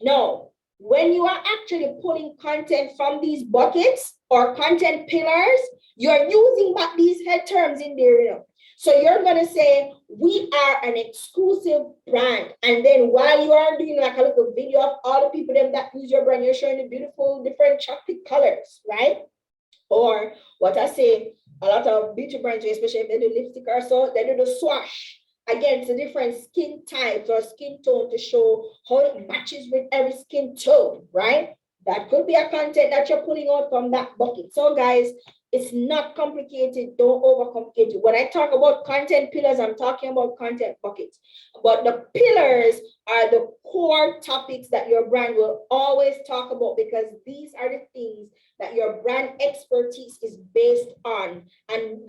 Now, when you are actually pulling content from these buckets or content pillars, you're using back these head terms in there, you know. So you're going to say, we are an exclusive brand. And then while you are doing like a little video of all the people that use your brand, you're showing the beautiful different chocolate colors, right? Or what I say, a lot of beauty brands, especially if they do lipstick or so, they do the swatch against the different skin types or skin tone to show how it matches with every skin tone, right? That could be a content that you're pulling out from that bucket. So guys, it's not complicated. Don't overcomplicate it. When I talk about content pillars, I'm talking about content buckets. But the pillars are the core topics that your brand will always talk about, because these are the things that your brand expertise is based on. And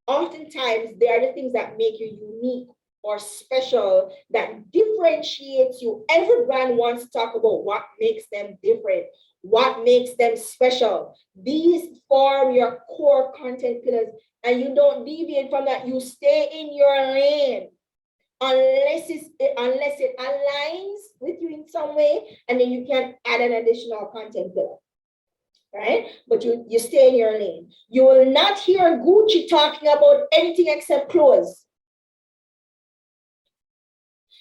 oftentimes, they are the things that make you unique or special, that differentiates you. Every brand wants to talk about what makes them different, what makes them special. These form your core content pillars, and you don't deviate from that. You stay in your lane unless it aligns with you in some way, and then you can add an additional content pillar. Right? But you stay in your lane. You will not hear Gucci talking about anything except clothes.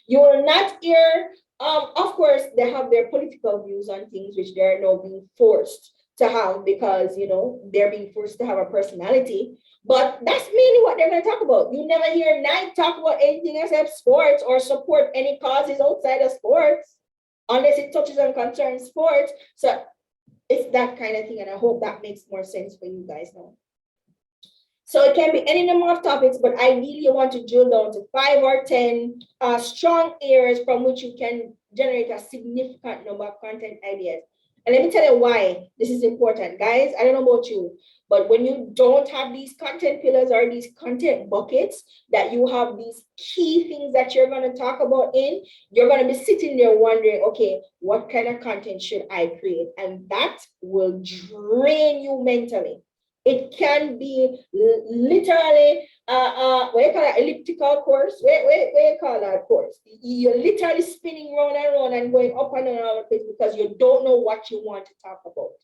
You will not hear, of course, they have their political views on things which they're now being forced to have because, you know, they're being forced to have a personality. But that's mainly what they're going to talk about. You never hear Nike talk about anything except sports or support any causes outside of sports, unless it touches on concerns sports. So it's that kind of thing, and I hope that makes more sense for you guys now. So it can be any number of topics, but ideally you want to drill down to 5 or 10 strong areas from which you can generate a significant number of content ideas. And let me tell you why this is important. Guys, I don't know about you, but when you don't have these content pillars or these content buckets, that you have these key things that you're going to talk about in, you're going to be sitting there wondering, okay, what kind of content should I create? And that will drain you mentally. It can be literally, what you call that, elliptical course? What you call that course? You're literally spinning round and round and going up and down because you don't know what you want to talk about.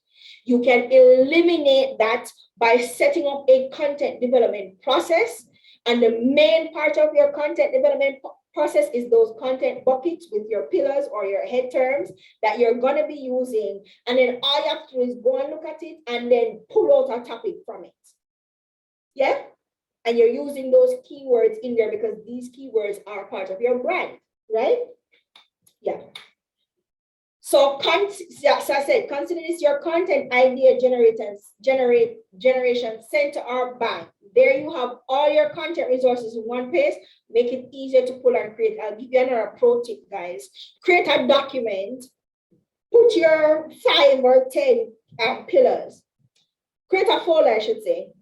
You can eliminate that by setting up a content development process. And the main part of your content development process is those content buckets with your pillars or your head terms that you're going to be using. And then all you have to do is go and look at it and then pull out a topic from it. Yeah? And you're using those keywords in there because these keywords are part of your brand, right? Yeah. So, as I said, consider this your content idea generation center or bank. There you have all your content resources in one place. Make it easier to pull and create. I'll give you another pro tip, guys. Create a document. Put your 5 or 10 pillars. Create a folder, I should say.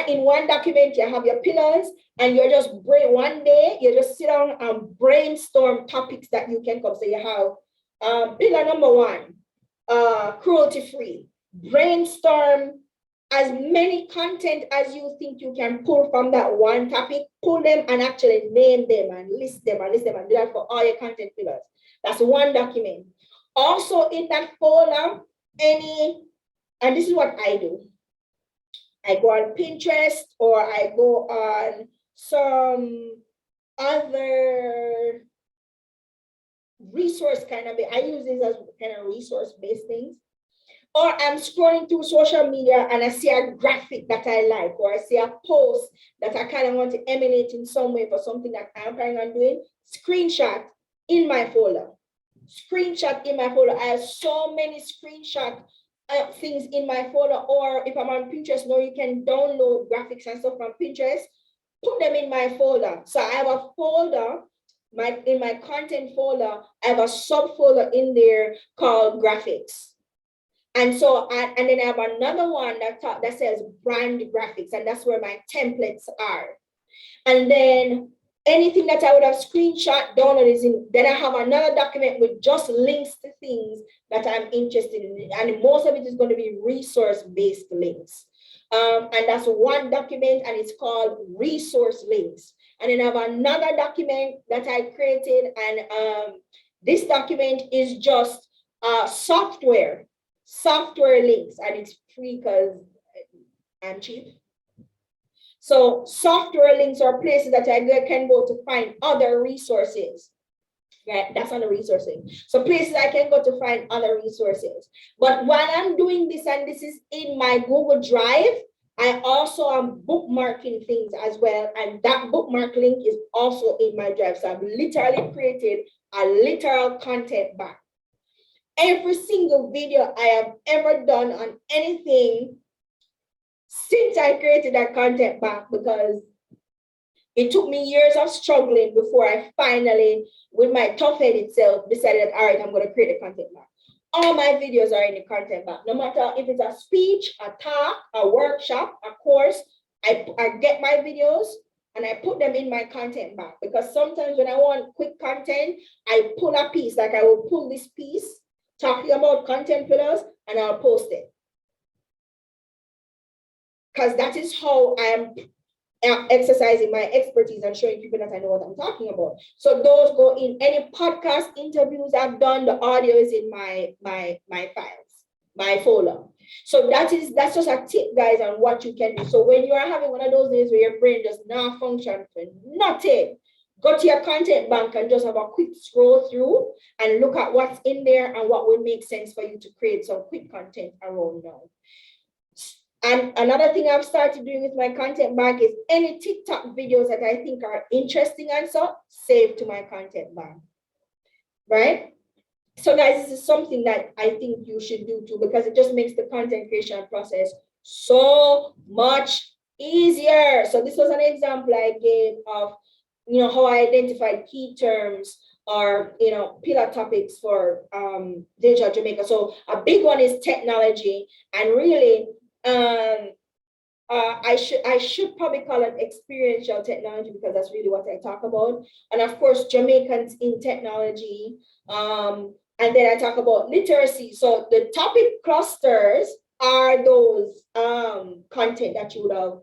In one document, you have your pillars, and you're just one day, you just sit down and brainstorm topics that you can come. So you have pillar number 1, cruelty-free. Brainstorm as many content as you think you can pull from that one topic, pull them and actually name them and list them and do that for all your content pillars. That's one document. Also in that folder, and this is what I do. I go on Pinterest or I go on some other resource I use this as kind of resource-based things. Or I'm scrolling through social media and I see a graphic that I like, or I see a post that I kind of want to emanate in some way for something that I'm planning on doing. Screenshot in my folder. Screenshot in my folder. I have so many screenshot things in my folder. Or if I'm on Pinterest, now you can download graphics and stuff from Pinterest. Put them in my folder. So I have a folder. In my content folder, I have a subfolder in there called graphics. And so, and then I have another one that says brand graphics, and that's where my templates are. And then anything that I would have screenshot downloaded is in, then I have another document with just links to things that I'm interested in. And most of it is going to be resource-based links. And that's one document, and it's called resource links. And then I have another document that I created, and this document is just software links, and it's free because I'm cheap. So software links are places that I can go to find other resources. Right? That's on the resourcing. So places I can go to find other resources. But while I'm doing this, and this is in my Google Drive, I also am bookmarking things as well. And that bookmark link is also in my drive. So I've literally created a literal content bank. Every single video I have ever done on anything since I created that content bank, because it took me years of struggling before I finally, with my tough headed self, decided, all right, I'm going to create a content bank. All my videos are in the content bank. No matter if it's a speech, a talk, a workshop, a course, I get my videos and I put them in my content bank, because sometimes when I want quick content, I pull a piece, like I will pull this piece talking about content pillars and I'll post it. Because that is how I am exercising my expertise and showing people that I know what I'm talking about. So those go in any podcast interviews I've done, the audio is in my files, my folder. So that's just a tip, guys, on what you can do. So when you are having one of those days where your brain does not function for nothing, go to your content bank and just have a quick scroll through and look at what's in there and what will make sense for you to create some quick content around now. And another thing I've started doing with my content bank is any TikTok videos that I think are interesting and so, save to my content bank, right? So guys, this is something that I think you should do too, because it just makes the content creation process so much easier. So this was an example I gave of, how I identified key terms or pillar topics for Digital Jamaica. So a big one is technology, and really I should probably call it experiential technology, because that's really what I talk about. And of course, Jamaicans in technology. And then I talk about literacy. So the topic clusters are those content that you would have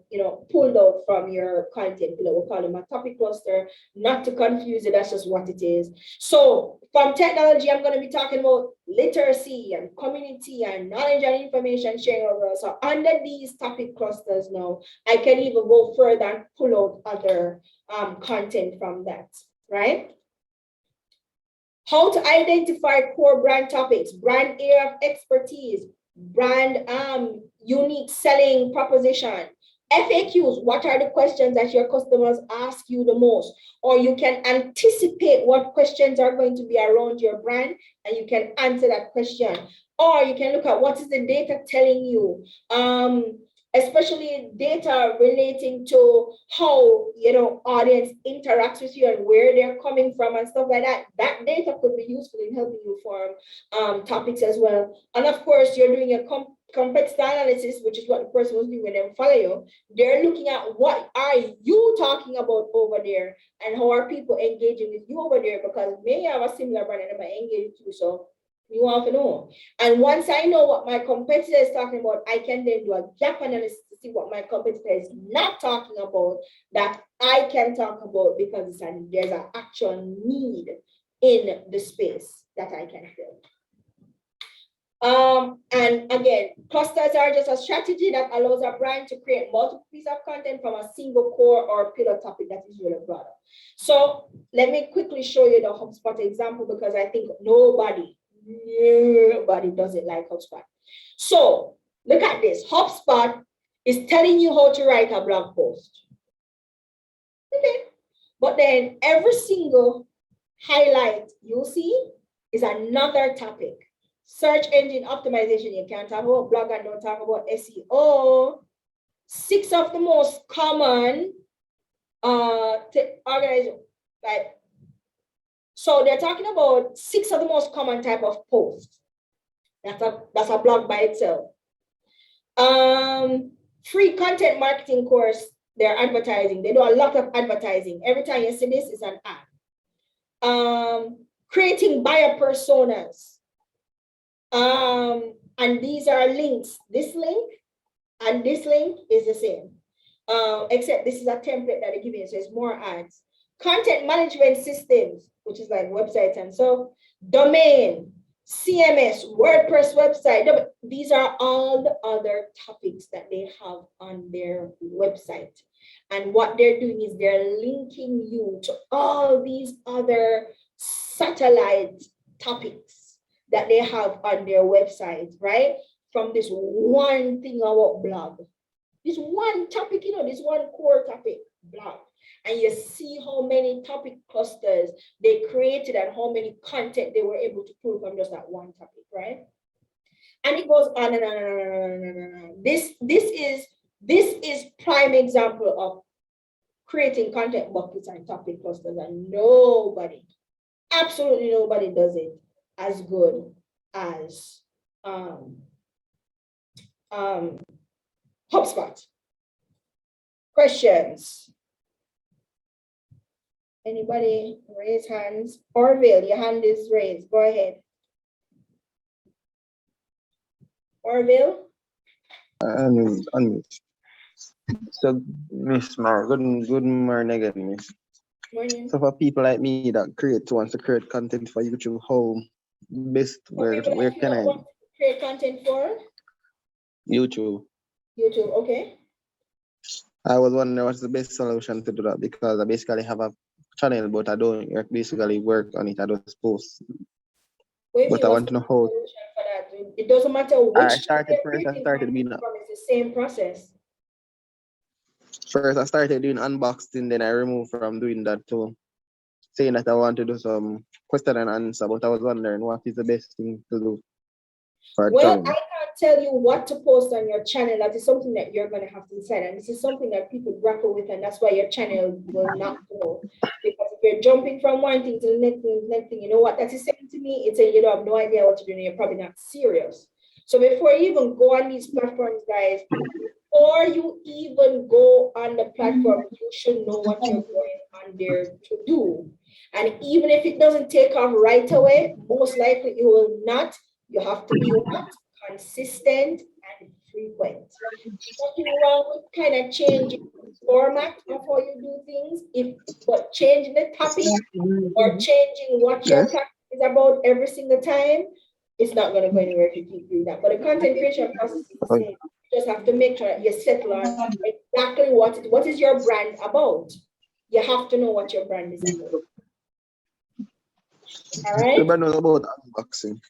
pulled out from your content pillar. We'll call them a topic cluster, not to confuse it, that's just what it is. So from technology, I'm going to be talking about literacy and community and knowledge and information sharing overall. So under these topic clusters now, I can even go further and pull out other content from that, right? How to identify core brand topics, brand area of expertise, brand unique selling proposition, FAQs. What are the questions that your customers ask you the most? Or you can anticipate what questions are going to be around your brand, and you can answer that question. Or you can look at what is the data telling you, especially data relating to how audience interacts with you and where they're coming from and stuff like that. That data could be useful in helping you form topics as well. And of course, you're doing a competitor analysis, which is what the person was doing when they follow you. They're looking at what are you talking about over there, and how are people engaging with you over there, because may have a similar brand and they might engage with you. So you want to know. And once I know what my competitor is talking about, I can then do a gap analysis to see what my competitor is not talking about that I can talk about, because there's an actual need in the space that I can fill. And again, clusters are just a strategy that allows a brand to create multiple pieces of content from a single core or pillar topic that is really broader. So let me quickly show you the HubSpot example, because I think nobody does it like HubSpot. So look at this. HubSpot is telling you how to write a blog post. Okay. But then every single highlight you see is another topic. Search engine optimization, you can't talk about blog and don't talk about SEO. 6 of the most common organization, like, so they're talking about 6 of the most common type of posts. That's a blog by itself. Free content marketing course, they're advertising. They do a lot of advertising. Every time you see this, it's an ad. Creating buyer personas. And these are links. This link and this link is the same. Except this is a template that they give you, so it's more ads. Content management systems, which is like websites and so, domain, CMS, WordPress website. These are all the other topics that they have on their website. And what they're doing is they're linking you to all these other satellite topics that they have on their website, right? From this one thing about blog. This one topic, this one core topic, blog. And you see how many topic clusters they created and how many content they were able to pull from just that one topic, right? And it goes on and on and on and on. This is prime example of creating content buckets and topic clusters, and nobody, absolutely nobody does it as good as HubSpot. Questions? Anybody raise hands? Orville, your hand is raised. Go ahead. Orville? Unmute. So, Miss Mar, good morning again, Miss. Morning. So for people like me that wants to create content for YouTube, how best, where can I? Create content for? YouTube. YouTube, okay. I was wondering what's the best solution to do that, because I basically have a channel, but I don't basically work on it. I just post. But I want to know how. It doesn't matter which. I started doing that. It's the same process. First, I started doing unboxing, then I removed from doing that too, saying that I want to do some question and answer. But I was wondering what is the best thing to do for a Well, channel. I can't tell you what to post on your channel. That is something that you're going to have to decide. And this is something that people grapple with, and that's why your channel will not grow. Because if you're jumping from one thing to the next thing, you know what that is saying to me? It's saying you don't have no idea what you're doing, you're probably not serious. So before you even go on these platforms, guys, before you even go on the platform, you should know what you're going on there to do. And even if it doesn't take off right away, most likely it will not. You have to be what? Consistent and frequent. Nothing wrong with kind of changing the format of how you do things, but changing the topic or changing what your platform is about every single time, it's not going to go anywhere if you keep doing that. But the content creation process is the same. You just have to make sure that you settle on exactly what is your brand about. You have to know what your brand is about. All right. Everybody knows about unboxing.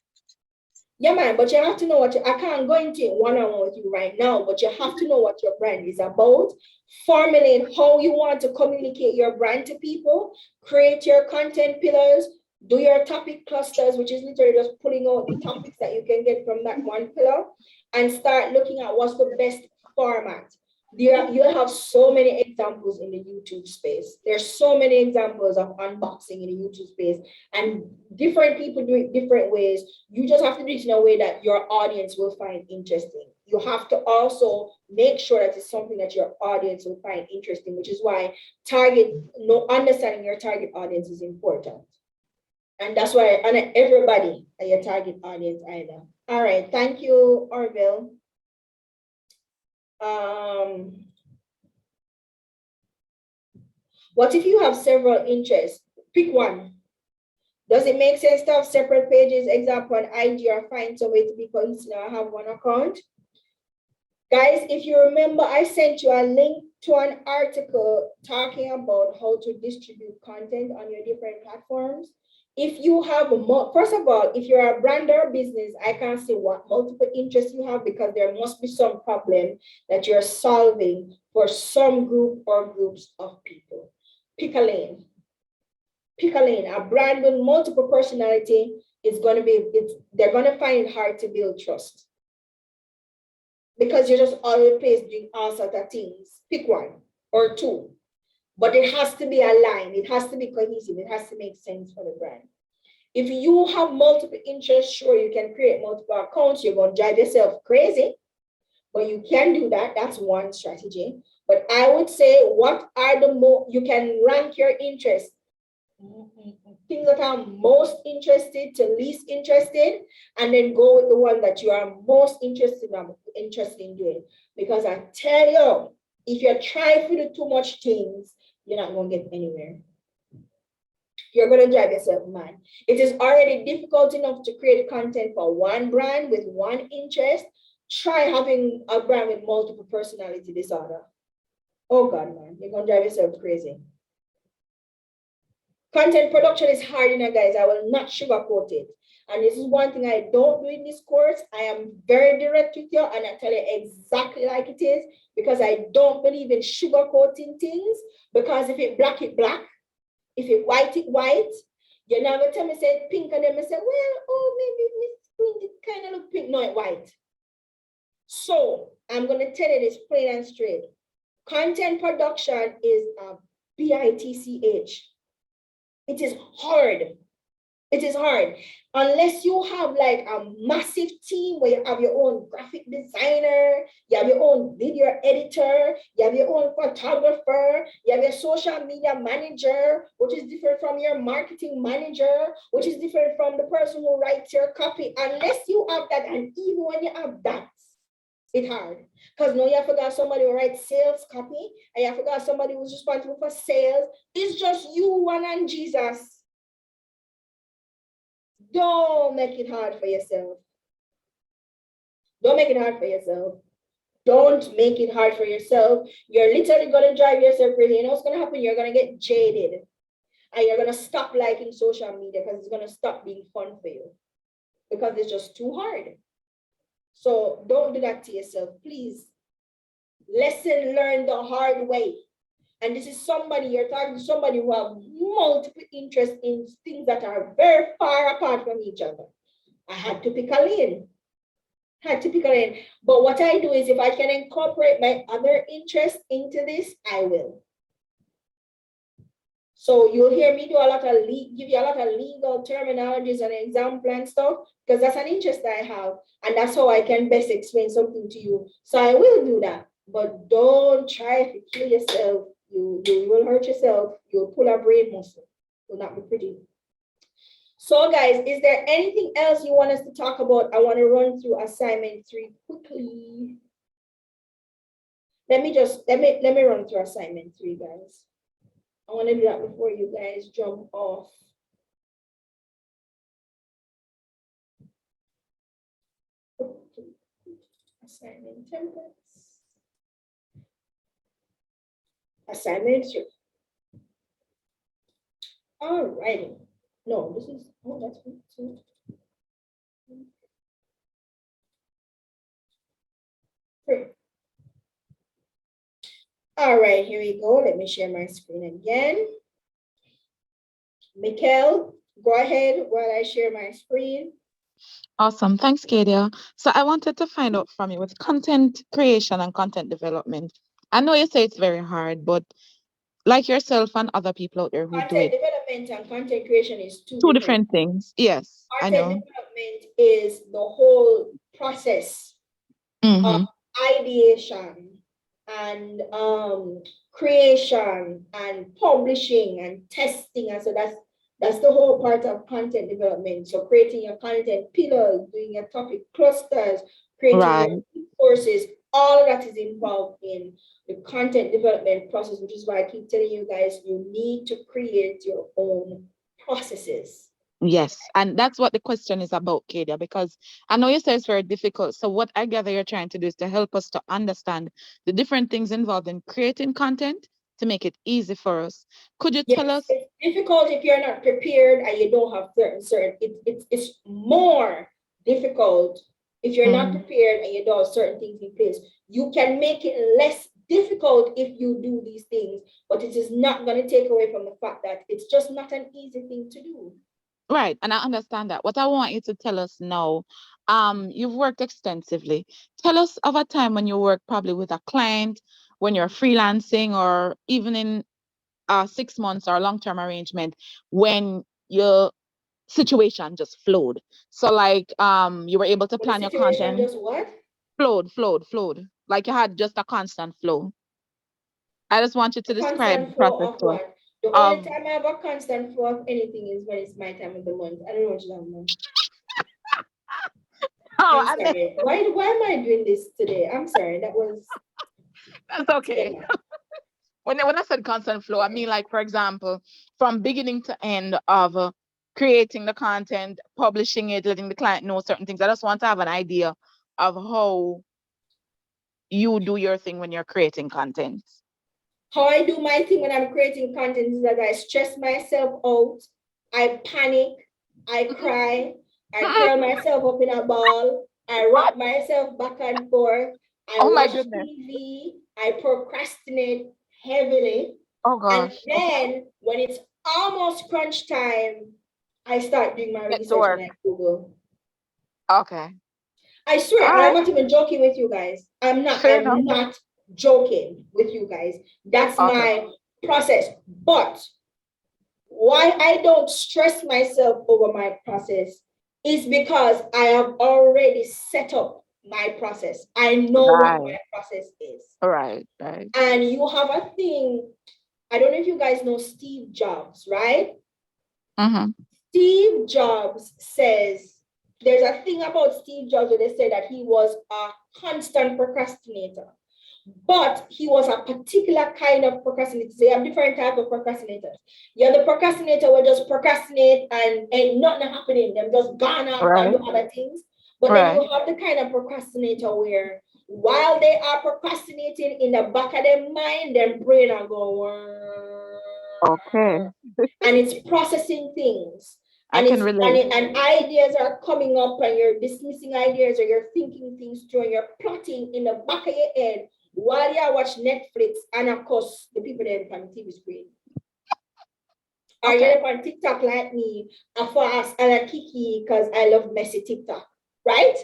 Yeah, man, but you have to know I can't go into it one-on-one with you right now, but you have to know what your brand is about, formulate how you want to communicate your brand to people, create your content pillars, do your topic clusters, which is literally just pulling out the topics that you can get from that one pillar, and start looking at what's the best format. You'll have so many examples in the YouTube space. There's so many examples of unboxing in the YouTube space, and different people do it different ways. You just have to do it in a way that your audience will find interesting. You have to also make sure that it's something that your audience will find interesting, which is why understanding your target audience is important. And that's why not everybody are your target audience either. All right, thank you, Orville. What if you have several interests? Pick one. Does it make sense to have separate pages, example on IG, or find some way to be cohesive or have one account? Guys, if you remember, I sent you a link to an article talking about how to distribute content on your different platforms. If you have, first of all, if you're a brand or business, I can't see what multiple interests you have, because there must be some problem that you're solving for some group or groups of people. Pick a lane. Pick a lane. A brand with multiple personality is going to be, they're going to find it hard to build trust, because you're just all over the place doing all sorts of things. Pick one or two. But it has to be aligned. It has to be cohesive. It has to make sense for the brand. If you have multiple interests, sure, you can create multiple accounts. You're going to drive yourself crazy, but you can do that. That's one strategy. But I would say, what are you can rank your interests. Things that are most interested to least interested, and then go with the one that you are most interested in doing. Because I tell you, if you try to do too much things, you're not going to get anywhere. You're going to drive yourself mad. It is already difficult enough to create content for one brand with one interest. Try having a brand with multiple personality disorder. Oh God, man, you're going to drive yourself crazy. Content production is hard, guys. I will not sugarcoat it. And this is one thing I don't do in this course. I am very direct with you, and I tell you exactly like it is, because I don't believe in sugarcoating things. Because if it black, if it white, you're not going to tell me say pink, and then I say, well, oh, maybe it kind of look pink. No, it's white. So I'm going to tell you this plain and straight. Content production is a bitch. It is hard. It is hard. Unless you have like a massive team where you have your own graphic designer, you have your own video editor, you have your own photographer, you have your social media manager, which is different from your marketing manager, which is different from the person who writes your copy. Unless you have that, and even when you have that, it's hard. Because now you have forgot somebody who writes sales copy, and you have forgot somebody who's responsible for sales. It's just you, one, and Jesus. Don't make it hard for yourself. Don't make it hard for yourself. Don't make it hard for yourself. You're literally going to drive yourself crazy. You know what's going to happen? You're going to get jaded. And you're going to stop liking social media, because it's going to stop being fun for you. Because it's just too hard. So don't do that to yourself, please. Lesson learned the hard way. And this is somebody, you're talking to somebody who have multiple interests in things that are very far apart from each other. I had to pick a lane. typically. But what I do is if I can incorporate my other interests into this, I will. So you'll hear me do a lot of give you a lot of legal terminologies and example and stuff, because that's an interest I have, and that's how I can best explain something to you. So I will do that, but don't try to kill yourself. You will hurt yourself. You'll pull a brain muscle. It will not be pretty. So guys, is there anything else you want us to talk about? I want to run through assignment 3 quickly. Let me run through assignment 3, guys. I want to do that before you guys jump off. Assignment templates. Assignment 3. All righty. No, this is, oh, that's me too. Great. All right, here we go. Let me share my screen again. Mikkel, go ahead while I share my screen. Awesome. Thanks, Kadia. So I wanted to find out from you with content creation and content development. I know you say it's very hard, but like yourself and other people out there who do Content it, development and content creation is two two different. different things. Yes, I Content know. development is the whole process of ideation and creation and publishing and testing, and so that's the whole part of content development. So creating your content pillars, doing your topic clusters, creating Right. your courses, all of that is involved in the content development process, which is why I keep telling you guys you need to create your own processes. Yes, and that's what the question is about, Kadia, because I know you say it's very difficult. So what I gather you're trying to do is to help us to understand the different things involved in creating content to make it easy for us. Could you tell Yes, us? it's difficult if you're not prepared and you don't have it's more difficult if you're not prepared and you don't have certain things in place. You can make it less difficult if you do these things, but it is not going to take away from the fact that it's just not an easy thing to do. Right, and I understand that. What I want you to tell us now, you've worked extensively. Tell us of a time when you work probably with a client, when you're freelancing, or even in 6 months or long-term arrangement, when your situation just flowed. So like you were able to But the plan your situation content, just what? flowed. Like you had just a constant flow. I just want you to A describe the constant flow process of to us what? The only of time I have a constant flow of anything is when it's my time of the month. I don't know what you're talking about. oh, I'm I mean, sorry. Why am I doing this today? I'm sorry. That was, that's okay. yeah. When I said constant flow, I mean like, for example, from beginning to end of creating the content, publishing it, letting the client know certain things. I just want to have an idea of how you do your thing when you're creating content. How I do my thing when I'm creating content is that I stress myself out, I panic, I cry, I curl myself up in a ball, I rock myself back and forth, I Oh my watch goodness. TV, I procrastinate heavily. Oh And gosh. Okay. then when it's almost crunch time, I start doing my Get to research and work. I Google. Okay. I swear, All I'm right. not even joking with you guys. I'm Fair enough. not joking with you guys. That's Okay. my process. But why I don't stress myself over my process is because I have already set up my process. I know what my Right. process is. Right. And you have a thing, I don't know if you guys know Steve Jobs, right? Mm-hmm. Steve Jobs says, there's a thing about Steve Jobs where they say that he was a constant procrastinator, but he was a particular kind of procrastinator. So you have different types of procrastinators. You have the procrastinator who just procrastinate and ain't nothing happening. Them just gone off and Right. do other things. But then Right. you have the kind of procrastinator where while they are procrastinating in the back of their mind, their brain are going, Okay. and it's processing things. I can relate. And ideas are coming up and you're dismissing ideas or you're thinking things through and you're plotting in the back of your head while you watch Netflix and of course the people there on the TV screen. Or Okay. you're on TikTok like me, a fast and a kiki because I love messy TikTok, right?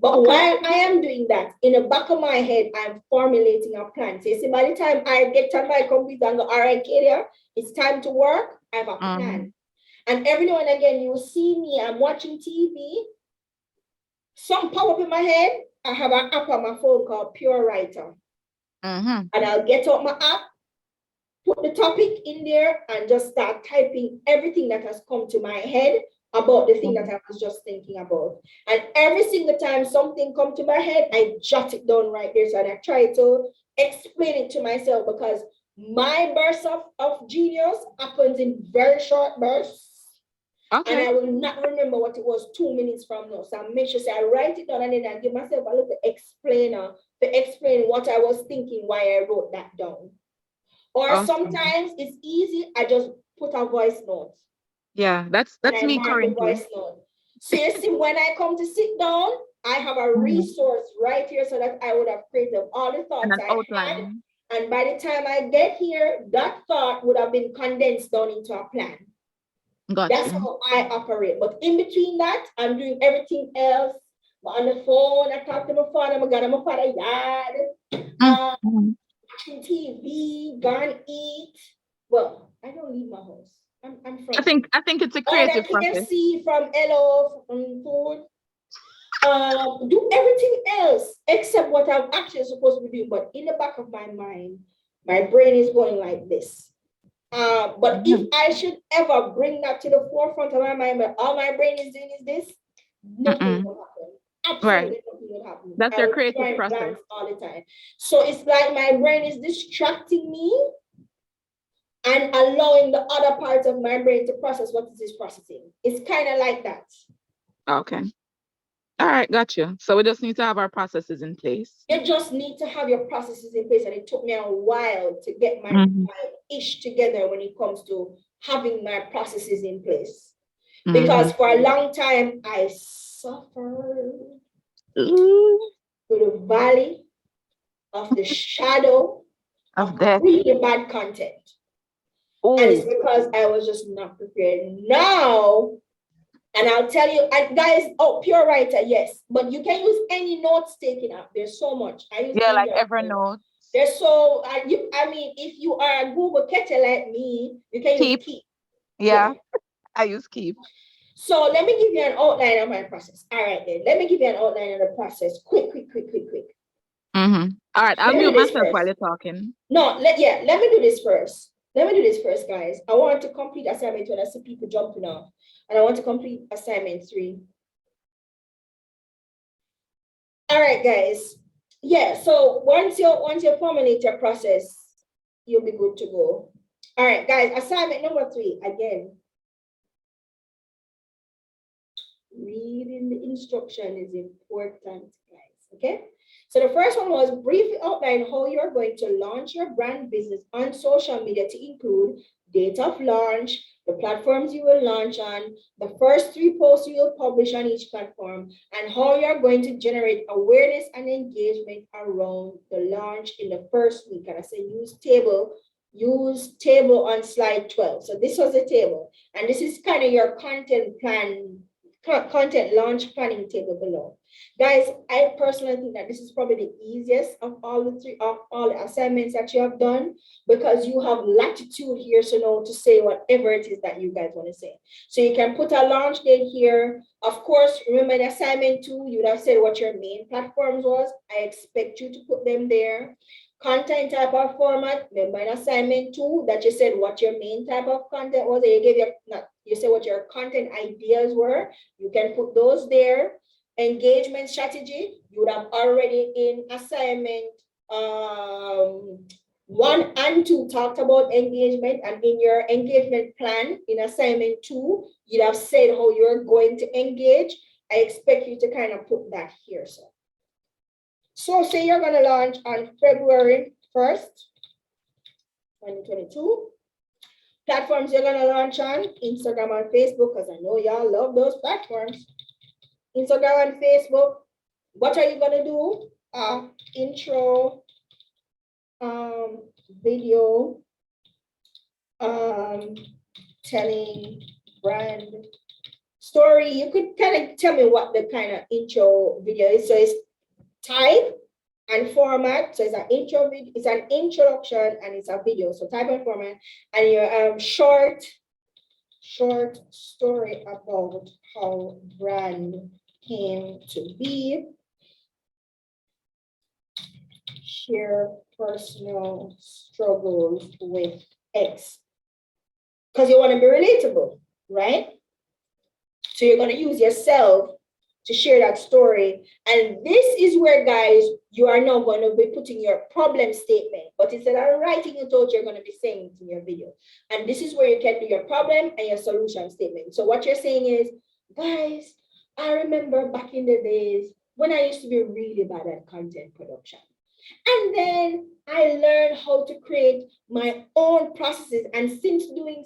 But Okay. while I am doing that, in the back of my head, I'm formulating a plan. So you see, by the time I get on my computer and go, all right, Kadia, it's time to work, I have a plan. And every now and again, you will see me, I'm watching TV, some pop up in my head. I have an app on my phone called Pure Writer. And I'll get out my app, put the topic in there, and just start typing everything that has come to my head about the thing that I was just thinking about. And every single time something comes to my head, I jot it down right there. So I try to explain it to myself, because my burst of genius happens in very short bursts. Okay. And I will not remember what it was 2 minutes from now. So I make sure I write it down, and then I give myself a little explainer to explain what I was thinking, why I wrote that down. Or sometimes it's easy, I just put a voice note. Yeah, that's me currently. Voice note. So you see, when I come to sit down, I have a resource right here so that I would have created all the thoughts And an I outline. had. And by the time I get here, that thought would have been condensed down into a plan. Gotcha. That's how I operate. But in between that, I'm doing everything else. I'm on the phone, I talk to my father, I'm going to my father's yard. Watching TV, gone eat. Well, I don't leave my house. I'm from. I think it's a creative process. KFC from Hello from food. Do everything else except what I'm actually supposed to be doing. But in the back of my mind, my brain is going like this. But if I should ever bring that to the forefront of my mind, but all my brain is doing is this, nothing will happen. Absolutely nothing will happen. That's your creative process all the time. So it's like my brain is distracting me and allowing the other parts of my brain to process what it is processing. It's kind of like that. Okay. All right, got you. So we just need to have our processes in place. You just need to have your processes in place, and it took me a while to get my ish together when it comes to having my processes in place. Because for a long time, I suffered through the valley of the shadow of really bad content. And it's because I was just not prepared. Now, and I'll tell you, guys, Pure Writer, yes, but you can use any notes taking up. There's so much. I use like Evernote. There's so, I mean, if you are a Google catcher like me, you can use Keep. Yeah, I use Keep. So let me give you an outline of my process. All right, then. Let me give you an outline of the process. Quick. All right, I'll mute myself while you're talking. No, let me do this first. Guys. I want to complete assignment when I see people jumping off. And I want to complete assignment 3. All right, guys. Yeah, so once you formulate your process, you'll be good to go. All right, guys, assignment number 3, again. Reading the instruction is important, guys, okay? So the first one was briefly outline how you're going to launch your brand business on social media, to include date of launch, the platforms you will launch on, the first 3 posts you will publish on each platform, and how you're going to generate awareness and engagement around the launch in the first week. And I say use table on slide 12. So this was the table, and this is kind of your content plan, content launch planning table below. Guys, I personally think that this is probably the easiest of all the assignments that you have done, because you have latitude here to say whatever it is that you guys want to say. So you can put a launch date here. Of course, remember the assignment 2, you would have said what your main platforms was. I expect you to put them there. Content type of format, remember in assignment 2 that you said what your main type of content was, and you said what your content ideas were. You can put those there. Engagement strategy, you would have already in assignment 1 and 2 talked about engagement, and in your engagement plan in assignment 2, you'd have said how you're going to engage. I expect you to kind of put that here. So say you're going to launch on February 1st, 2022. Platforms you're going to launch on, Instagram and Facebook, because I know y'all love those platforms. Instagram and Facebook. What are you going to do? Intro, video, telling brand story, you could kind of tell me what the kind of intro video is. So it's type and format. So it's an intro video, it's an introduction and it's a video. So type and format, and your short story about how brand came to be. Share personal struggles with X. Because you want to be relatable, right? So you're going to use yourself to share that story. And this is where, guys, you are now going to be putting your problem statement. But instead of writing it out, you're going to be saying it in your video. And this is where you can do your problem and your solution statement. So what you're saying is, guys, I remember back in the days when I used to be really bad at content production. And then I learned how to create my own processes. And since doing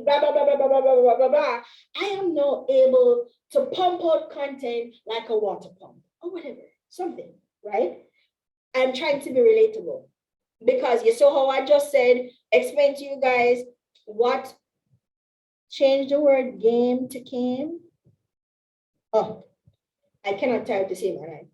blah, blah, blah, blah, blah, blah, blah, blah, blah, blah, I am now able to pump out content like a water pump or whatever, something, right? I'm trying to be relatable because you saw how I just said, explain to you guys what changed the word game to came. Oh, I cannot type the same, right?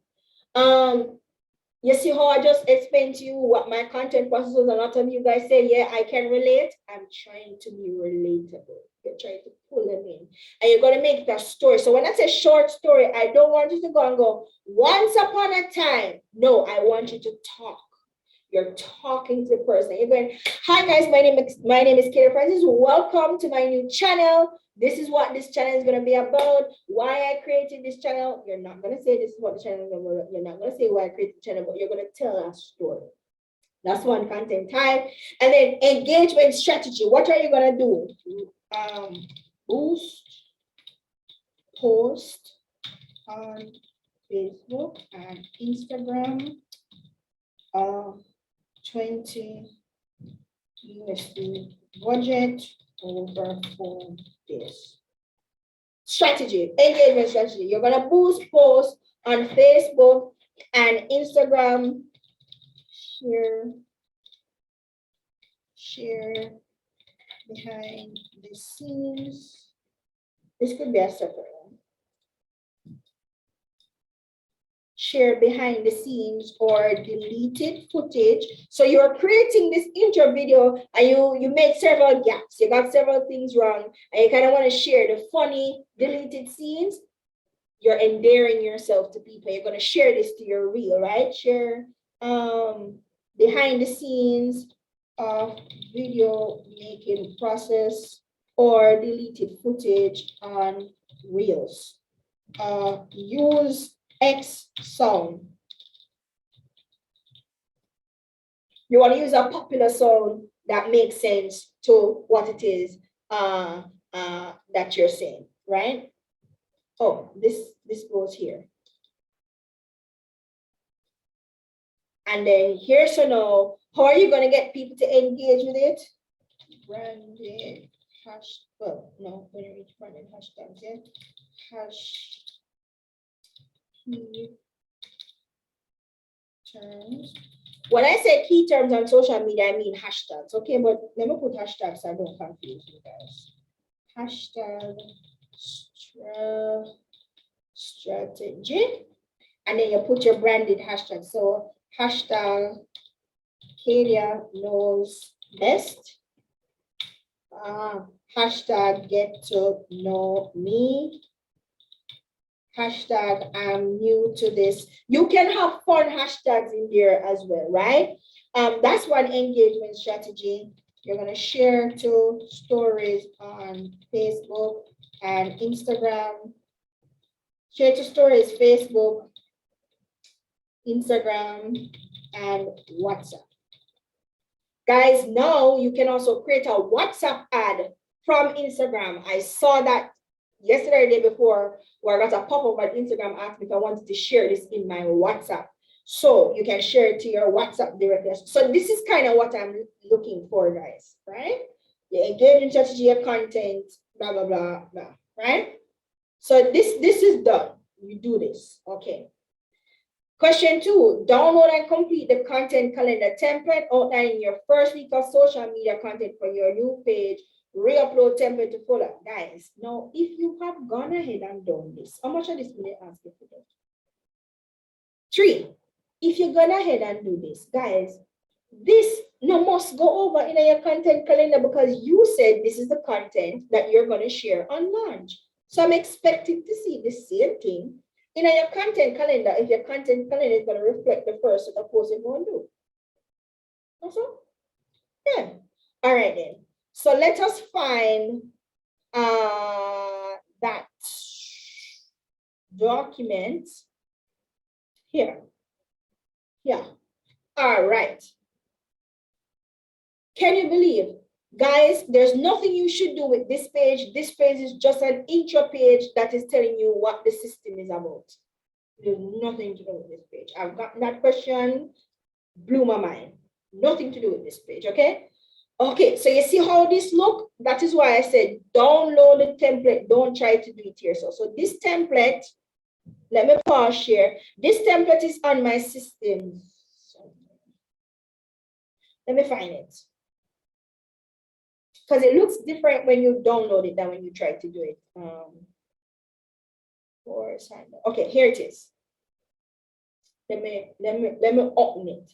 You see how I just explained to you what my content process was, and a lot of you guys say, yeah, I can relate. I'm trying to be relatable. You're trying to pull them in. And you're going to make that story. So when I say short story, I don't want you to go and go, once upon a time. No, I want you to talk. You're talking to the person. You're going, hi guys, my name is Katie Francis. Welcome to my new channel. This is what this channel is going to be about. Why I created this channel. You're not going to say this is what the channel is about. You're not going to say why I created the channel, but you're going to tell a story. That's one content type. And then engagement strategy. What are you going to do? Boost, post on Facebook and Instagram. 20 USD budget over 4 days. Strategy, engagement strategy. You're gonna boost posts on Facebook and Instagram. Share behind the scenes. This could be a separate one. Share behind the scenes or deleted footage. So you're creating this intro video and you make several gaps. You got several things wrong and you kind of want to share the funny deleted scenes. You're endearing yourself to people. You're going to share this to your reel, right? Share behind the scenes of video making process or deleted footage on reels. Use X sound. You want to use a popular sound that makes sense to what it is that you're saying, right? Oh, this goes here. And then here, so now, how are you going to get people to engage with it? Branded hash, well, no, when you reach branded hashtags, yeah? Hash key terms. When I say key terms on social media, I mean hashtags, okay? But let me put hashtags so I don't confuse you guys. Hashtag strategy. And then you put your branded hashtag. So hashtag Kadia knows best. Hashtag get to know me. Hashtag I'm new to this. You can have fun hashtags in there as well, right? That's one engagement strategy. You're going to share to stories on Facebook and Instagram. Share to stories, Facebook, Instagram, and WhatsApp. Guys, now you can also create a WhatsApp ad from Instagram. I saw that yesterday or the day before, where I got a pop-up on Instagram asking me if I wanted to share this in my WhatsApp. So you can share it to your WhatsApp directly. So this is kind of what I'm looking for, guys, right? You engage in strategy, your content, blah, blah, blah, blah, right? So this is done. You do this, okay. Question 2, download and complete the content calendar template outlining your first week of social media content for your new page re-upload template to folder. Guys, now if you have gone ahead and done this, how much of this will they ask you for? 3. If you've gone ahead and do this, guys, this no must go over in your content calendar because you said this is the content that you're going to share on launch. So I'm expecting to see the same thing in your content calendar if your content calendar is going to reflect the first of the post you're going to do. That's all? Yeah. All right then. So let us find that document here. Yeah. All right. Can you believe? Guys, there's nothing you should do with this page. This page is just an intro page that is telling you what the system is about. There's nothing to do with this page. I've gotten that question, blew my mind. Nothing to do with this page, okay? Okay, so you see how this look? That is why I said download the template. Don't try to do it yourself. So this template, let me pause share. This template is on my system. Let me find it. Because it looks different when you download it than when you try to do it. Okay, here it is. Let me open it.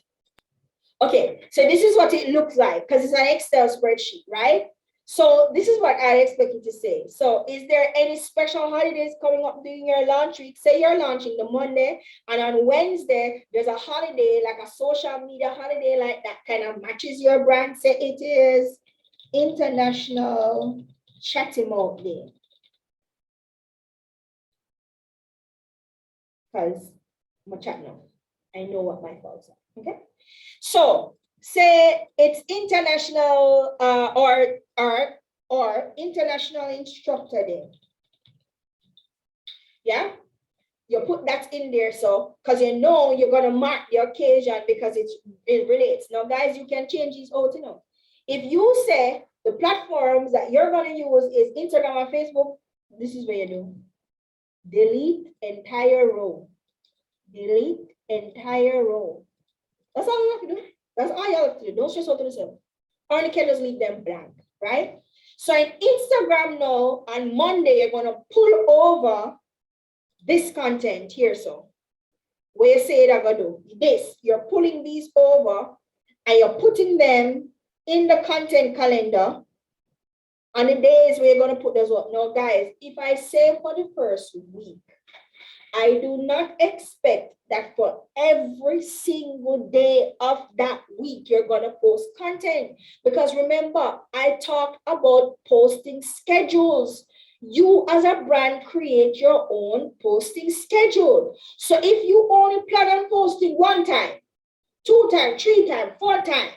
Okay, so this is what it looks like because it's an Excel spreadsheet, right? So this is what I expect you to say. So is there any special holidays coming up during your launch week? Say you're launching the Monday and on Wednesday, there's a holiday, like a social media holiday, like that kind of matches your brand. Say it is International Chatting Day. Because I'm a chat now. I know what my thoughts are, okay? So say it's International or International Instructor Day. Yeah, you put that in there so because you know you're gonna mark the occasion because it relates. Now, guys, you can change these out, you know. If you say the platforms that you're gonna use is Instagram and Facebook, this is what you do. Delete entire row. Delete entire row. That's all you have to do. That's all you have to do. Don't stress out to yourself. Or you can just leave them blank, right? So in Instagram now, on Monday, you're gonna pull over this content here. So where you say that gonna do this, you're pulling these over and you're putting them in the content calendar on the days where you're gonna put those up. Now, guys, if I say for the first week, I do not expect that for every single day of that week, you're going to post content. Because remember, I talked about posting schedules. You as a brand create your own posting schedule. So if you only plan on posting 1 time, 2 times, 3 times, 4 times,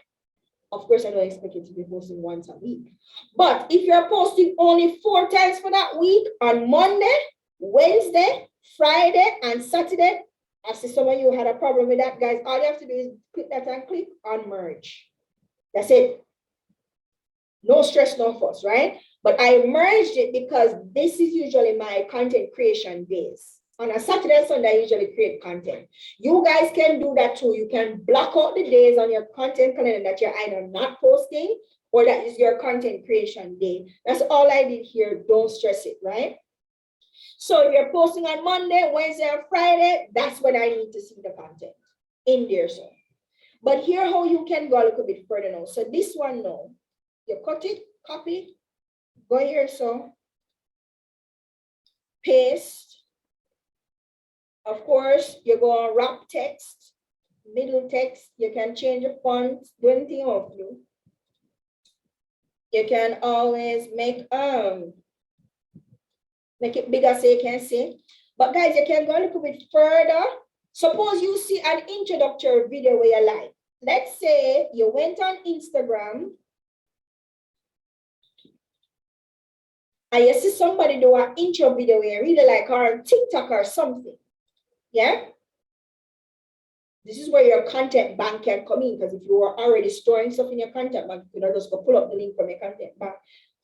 of course, I don't expect you to be posting once a week. But if you're posting only 4 times for that week on Monday, Wednesday, Friday, and Saturday, I see some of you had a problem with that, guys. All you have to do is click that and click on merge. That's it. No stress, no fuss, right? But I merged it because this is usually my content creation days. On a Saturday and Sunday, I usually create content. You guys can do that too. You can block out the days on your content calendar that you're either not posting or that is your content creation day. That's all I did here. Don't stress it, right? So if you're posting on Monday, Wednesday, and Friday, that's when I need to see the content in there. So, but here how you can go a little bit further now. So this one now, you cut it, copy, go here, so paste. Of course, you go on wrap text, middle text. You can change the font, do anything you want to do. You can always make it bigger so you can see. But guys, you can go a little bit further. Suppose you see an introductory video where you like. Let's say you went on Instagram and you see somebody do an intro video where you really like, or on TikTok or something. Yeah? This is where your content bank can come in, because if you are already storing stuff in your content bank, you know, just go pull up the link from your content bank.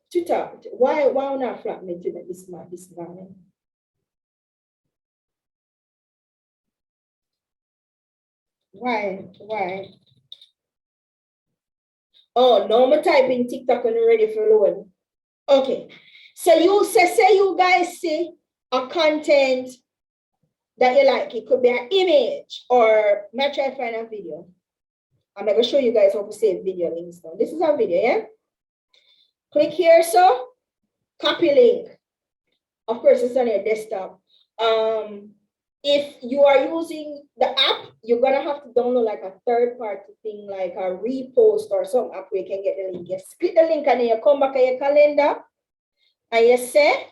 Twitter, why not flat me to this morning? Why? Oh, no, I'm typing TikTok and ready for load. Okay. So you say you guys see a content that you like. It could be an image or might try to find a video. I'm going to show you guys how to save video links now. This is our video, yeah? Click here, so copy link. Of course, it's on your desktop. If you are using the app, you're gonna have to download like a third-party thing, like a repost or some app where you can get the link. You click the link and then you come back on your calendar and you say,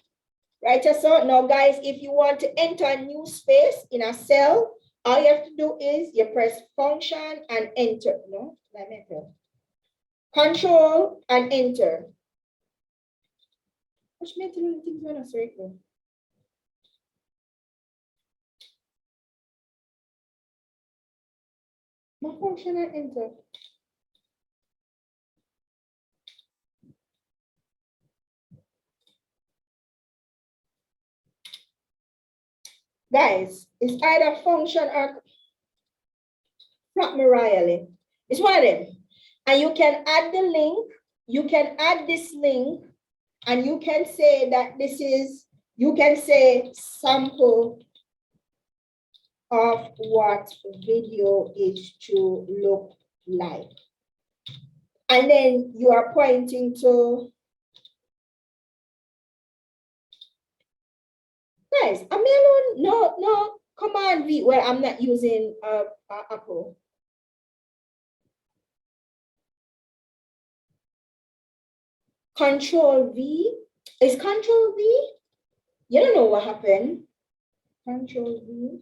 right? So now, guys, if you want to enter a new space in a cell, all you have to do is you press function and enter. No, let me enter. Control and enter. Which means things when I circle. My function and enter. Guys, it's either function or not Mariah. It's one of them. And you can add the link. You can add this link and you can say that this is, you can say sample of what video is to look like. And then you are pointing to, guys, am I alone? No, Command V. Well, I'm not using Apple. Control V. Is Control V? You don't know what happened. Control V.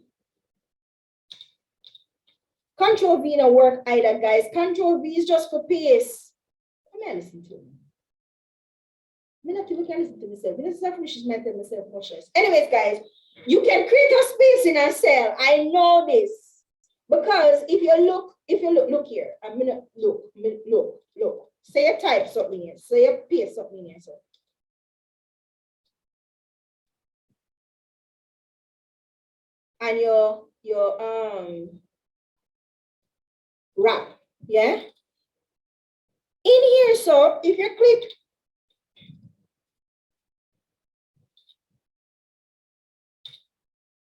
Control V don't work either, guys. Control V is just for paste. Come here, listen to me. I'm not even listen to myself. This is after she's mental myself much less. Anyways, guys, you can create a space in a cell. I know this. Because if you look here. I'm gonna look. Say you type something here. Say you paste something here. So. And your wrap, yeah? In here, so if you click,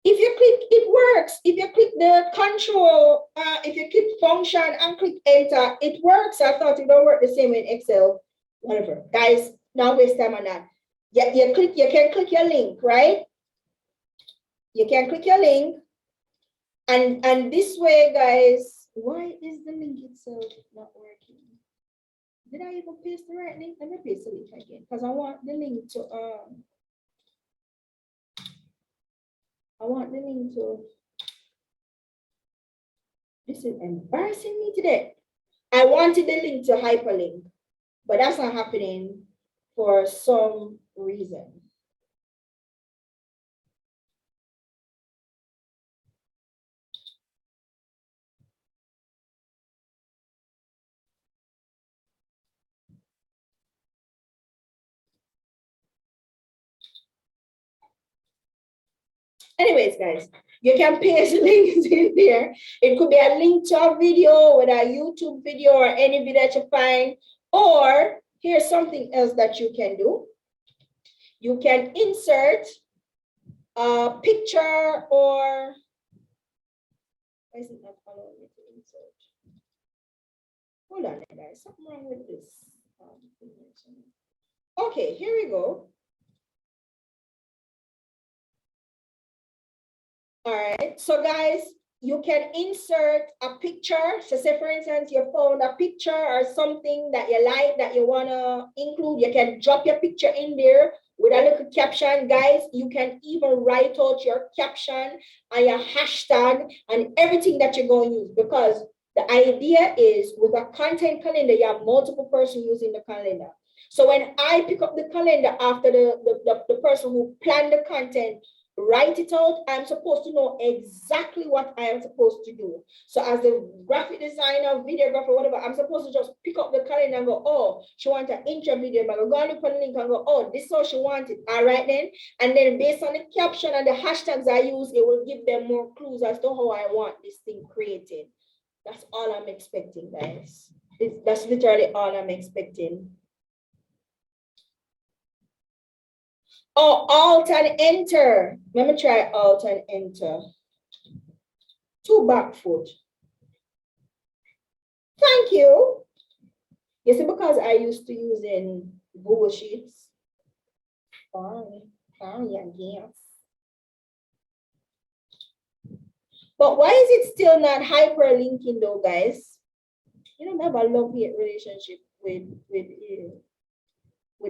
it works. If you click the control, if you click function and click enter, it works. I thought it don't work the same in Excel, whatever. Guys, now waste time on that. Yeah, you can click your link, right? You can click your link. And this way, guys, why is the link itself not working? Did I even paste the right link? Let me paste the link again because I want the link to this is embarrassing me today. I wanted the link to hyperlink, but that's not happening for some reason. Anyways, guys, you can paste links in there. It could be a link to a video, whether a YouTube video or any video that you find. Or here's something else that you can do. You can insert a picture or why is it not allowing me to insert? Hold on, guys. Something wrong with this. Okay, here we go. All right, so guys, you can insert a picture. So say for instance, you found a picture or something that you like that you wanna include. You can drop your picture in there with a little caption. Guys, you can even write out your caption and your hashtag and everything that you're going to use, because the idea is with a content calendar, you have multiple persons using the calendar. So when I pick up the calendar after the person who planned the content, write it out, I'm supposed to know exactly what I am supposed to do. So as a graphic designer, videographer, whatever, I'm supposed to just pick up the calendar and go, oh, she wants an intro video. I'm going to put a link and go, oh, this is how she wanted. All right then. And then based on the caption and the hashtags I use, it will give them more clues as to how I want this thing created. That's all I'm expecting, guys. That's literally all I'm expecting. Oh, alt and enter. Let me try alt and enter. To back foot. Thank you. You see, because I used to use in Google Sheets. Yes. But why is it still not hyperlinking though, guys? You don't have a love-hate relationship with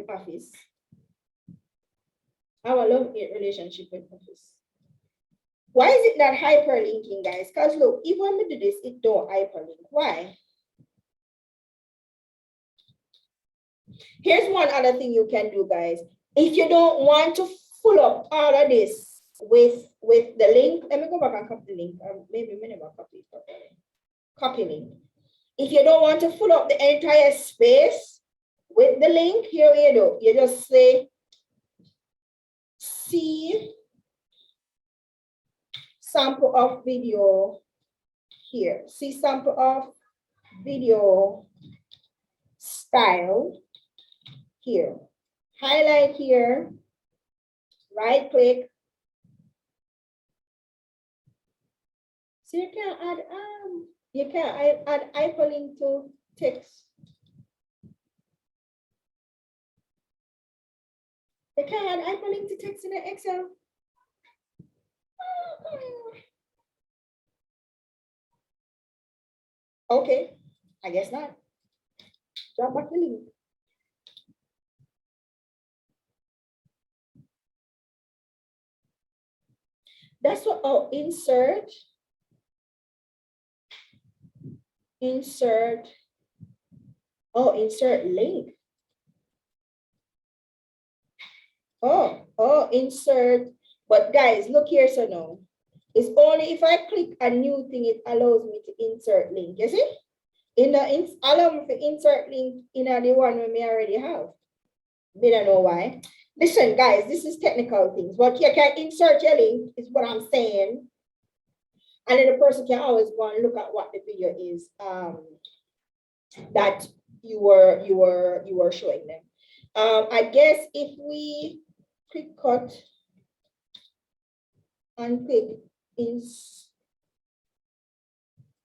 Office. I have a love-hate relationship with Office. Why is it not hyperlinking, guys? Because look, even when we do this, it don't hyperlink. Why? Here's one other thing you can do, guys. If you don't want to fill up all of this with the link, let me go back and copy the link. Maybe we never copy it properly. Copy link. If you don't want to fill up the entire space with the link, here you go. You just say, see sample of video here. See sample of video style here. Highlight here, right click. So you can add hyperlink to text. You can add hyperlink to text in the Excel. Okay, I guess not. Drop back the link. That's what, oh, insert. Oh, insert link. Oh, insert. But guys, look here, so now. It's only if I click a new thing, it allows me to insert link. You see? Allow me to insert link in the one we already have. We don't know why. Listen, guys, this is technical things. But you can insert your link, is what I'm saying. And then the person can always go and look at what the video is that you were showing them. I guess if we click cut and click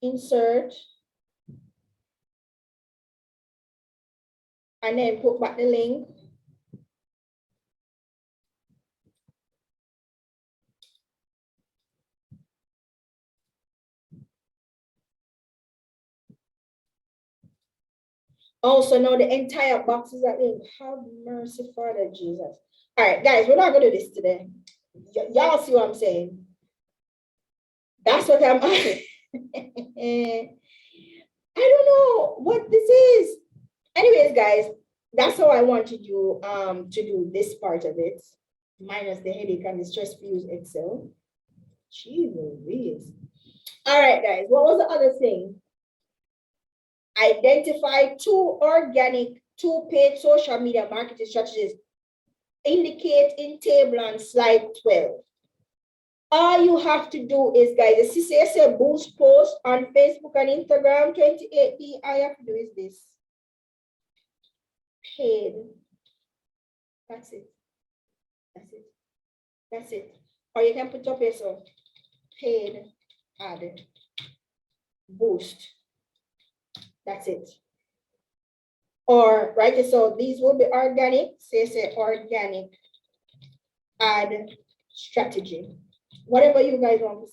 insert and then put back the link. Also, now the entire box is at link. Have mercy, Father Jesus. All right, guys, we're not gonna do this today. Y'all see what I'm saying? That's what I'm. I don't know what this is. Anyways, guys, that's how I wanted you to do this part of it, minus the headache and the stress to use Excel. Jeez. All right, guys, what was the other thing? Identify two paid social media marketing strategies. Indicate in table on slide 12. All you have to do is, guys, the CCSA boost post on Facebook and Instagram 28D. All you have to do is this. Paid. That's it. That's it. That's it. Or you can put up yourself. Paid ad boost. That's it. Or right, so these will be organic, say organic ad strategy. Whatever you guys want.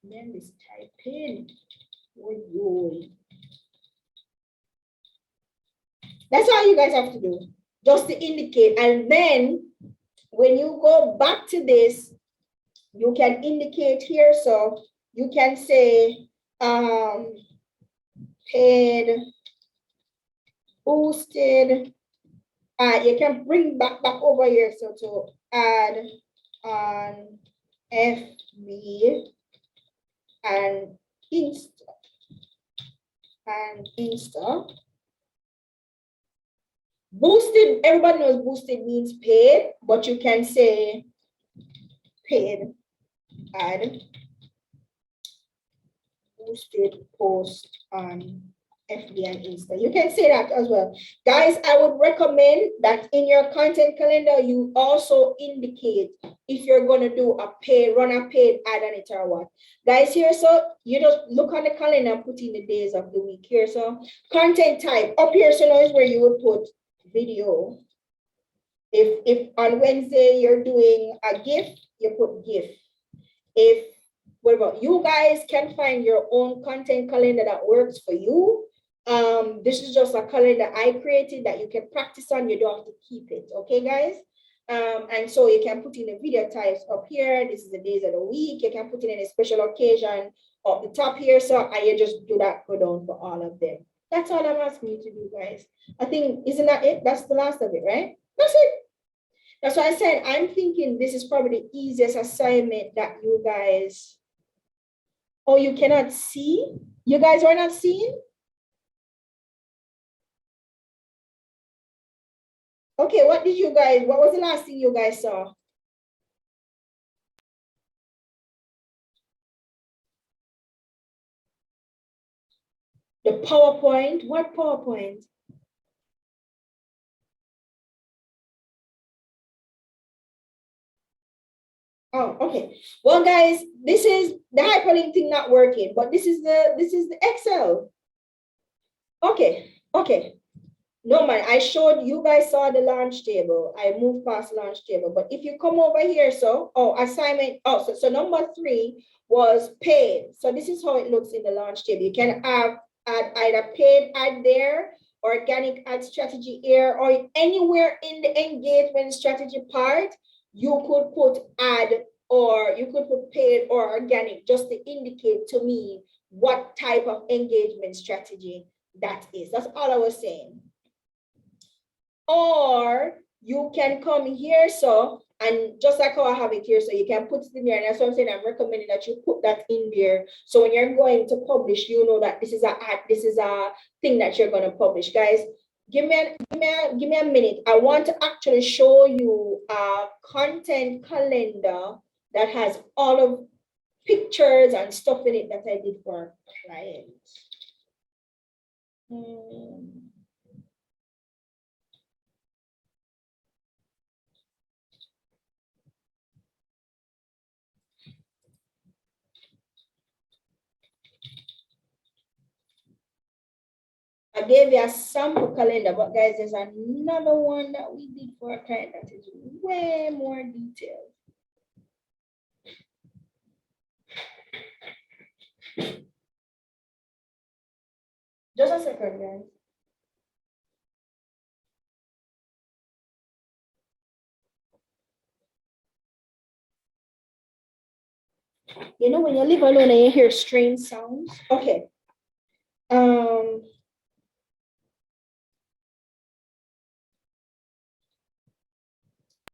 Then this type in. That's all you guys have to do. Just to indicate. And then when you go back to this, you can indicate here. So you can say paid, boosted. You can bring back over here. So to add on FB and Insta. Boosted, everybody knows boosted means paid, but you can say paid ad boosted post on FB and Insta. You can say that as well. Guys, I would recommend that in your content calendar, you also indicate if you're going to do run a paid ad on it or what. Guys, here, so you just look on the calendar and put in the days of the week here. So content type up here, so now is where you would put video. If on Wednesday you're doing a GIF, you put GIF. If whatever, you guys can find your own content calendar that works for you. This is just a calendar I created that you can practice on. You don't have to keep it, okay, guys? And so you can put in the video types up here. This is the days of the week. You can put in a special occasion up the top here. So I just do that, go down for all of them. That's all I'm asking you to do, guys. I think, isn't that it? That's the last of it, right? That's it. That's why I said I'm thinking this is probably the easiest assignment that you guys. Oh, you cannot see? You guys are not seeing? Okay, what was the last thing you guys saw? The PowerPoint, what PowerPoint? Oh, okay. Well, guys, this is the hyperlink thing not working, but this is the Excel. Okay. No man, I showed you guys saw the launch table. I moved past launch table, but if you come over here, assignment. So number 3 was paid. So this is how it looks in the launch table. You can add either paid ad there, organic ad strategy here, or anywhere in the engagement strategy part. You could put ad or you could put paid or organic just to indicate to me what type of engagement strategy that is. That's all I was saying. Or you can come here, and just like how I have it here, so you can put it in there. And that's what I'm saying. I'm recommending that you put that in there. So when you're going to publish, you know that this is a thing that you're going to publish, guys. Give me a minute. I want to actually show you a content calendar that has all of pictures and stuff in it that I did for clients. I gave you a sample calendar, but guys, there's another one that we did for a client that is way more detailed. Just a second, guys. You know, when you live alone and you hear strange sounds? Okay.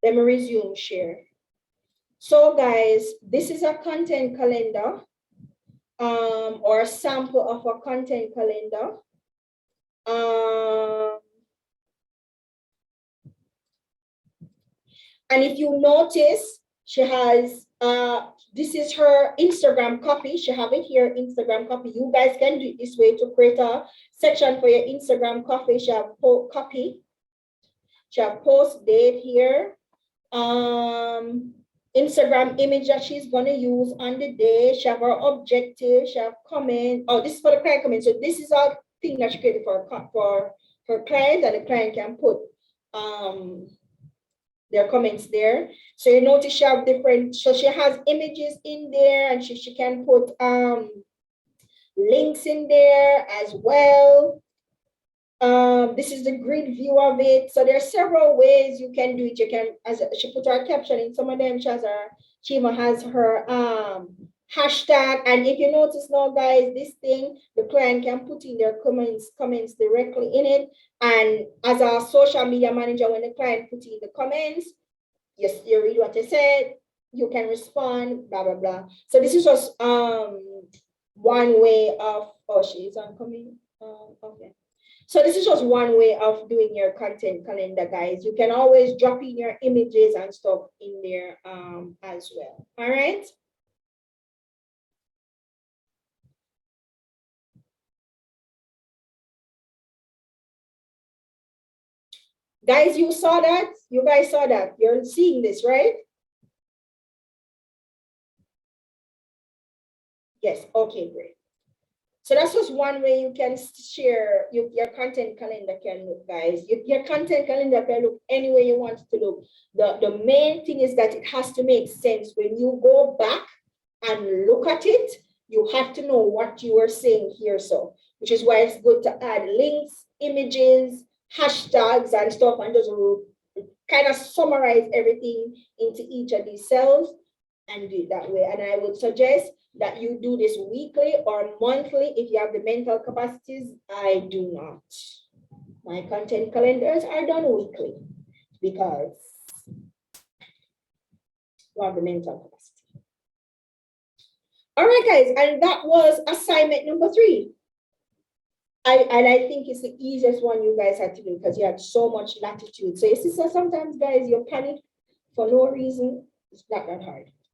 Let me resume share. So guys, this is a content calendar, or a sample of a content calendar. And if you notice, she has, this is her Instagram copy. She have it here, Instagram copy. You guys can do it this way to create a section for your Instagram copy. She have copy. She have post date here. Instagram image that she's gonna use on the day. She have her objective. She have comment. Oh, this is for the client comment. So this is a thing that she created for her client, and the client can put their comments there. So you notice she have different. So she has images in there, and she can put links in there as well. This is the grid view of it. So there are several ways you can do it. You can, as she put her caption in some of them, she even has her hashtag. And if you notice now, guys, this thing, the client can put in their comments directly in it. And as a social media manager, when the client puts in the comments, yes, you read what they said, you can respond, blah, blah, blah. So this is just one way of, oh, she's oncoming. Okay. So this is just one way of doing your content calendar, guys. You can always drop in your images and stuff in there as well. All right. Guys, you saw that? You guys saw that? You're seeing this, right? Yes, okay, great. So that's just one way you can share your content calendar can look, guys. Your content calendar can look any way you want it to look. The main thing is that it has to make sense. When you go back and look at it, you have to know what you were saying here. So, which is why it's good to add links, images, hashtags and stuff, and just kind of summarize everything into each of these cells and do it that way. And I would suggest that you do this weekly or monthly if you have the mental capacities. I do not. My content calendars are done weekly because you have the mental capacity. All right, guys, and that was assignment number 3. And I think it's the easiest one you guys had to do because you had so much latitude. So you see, so sometimes, guys, you panic for no reason. It's not that hard.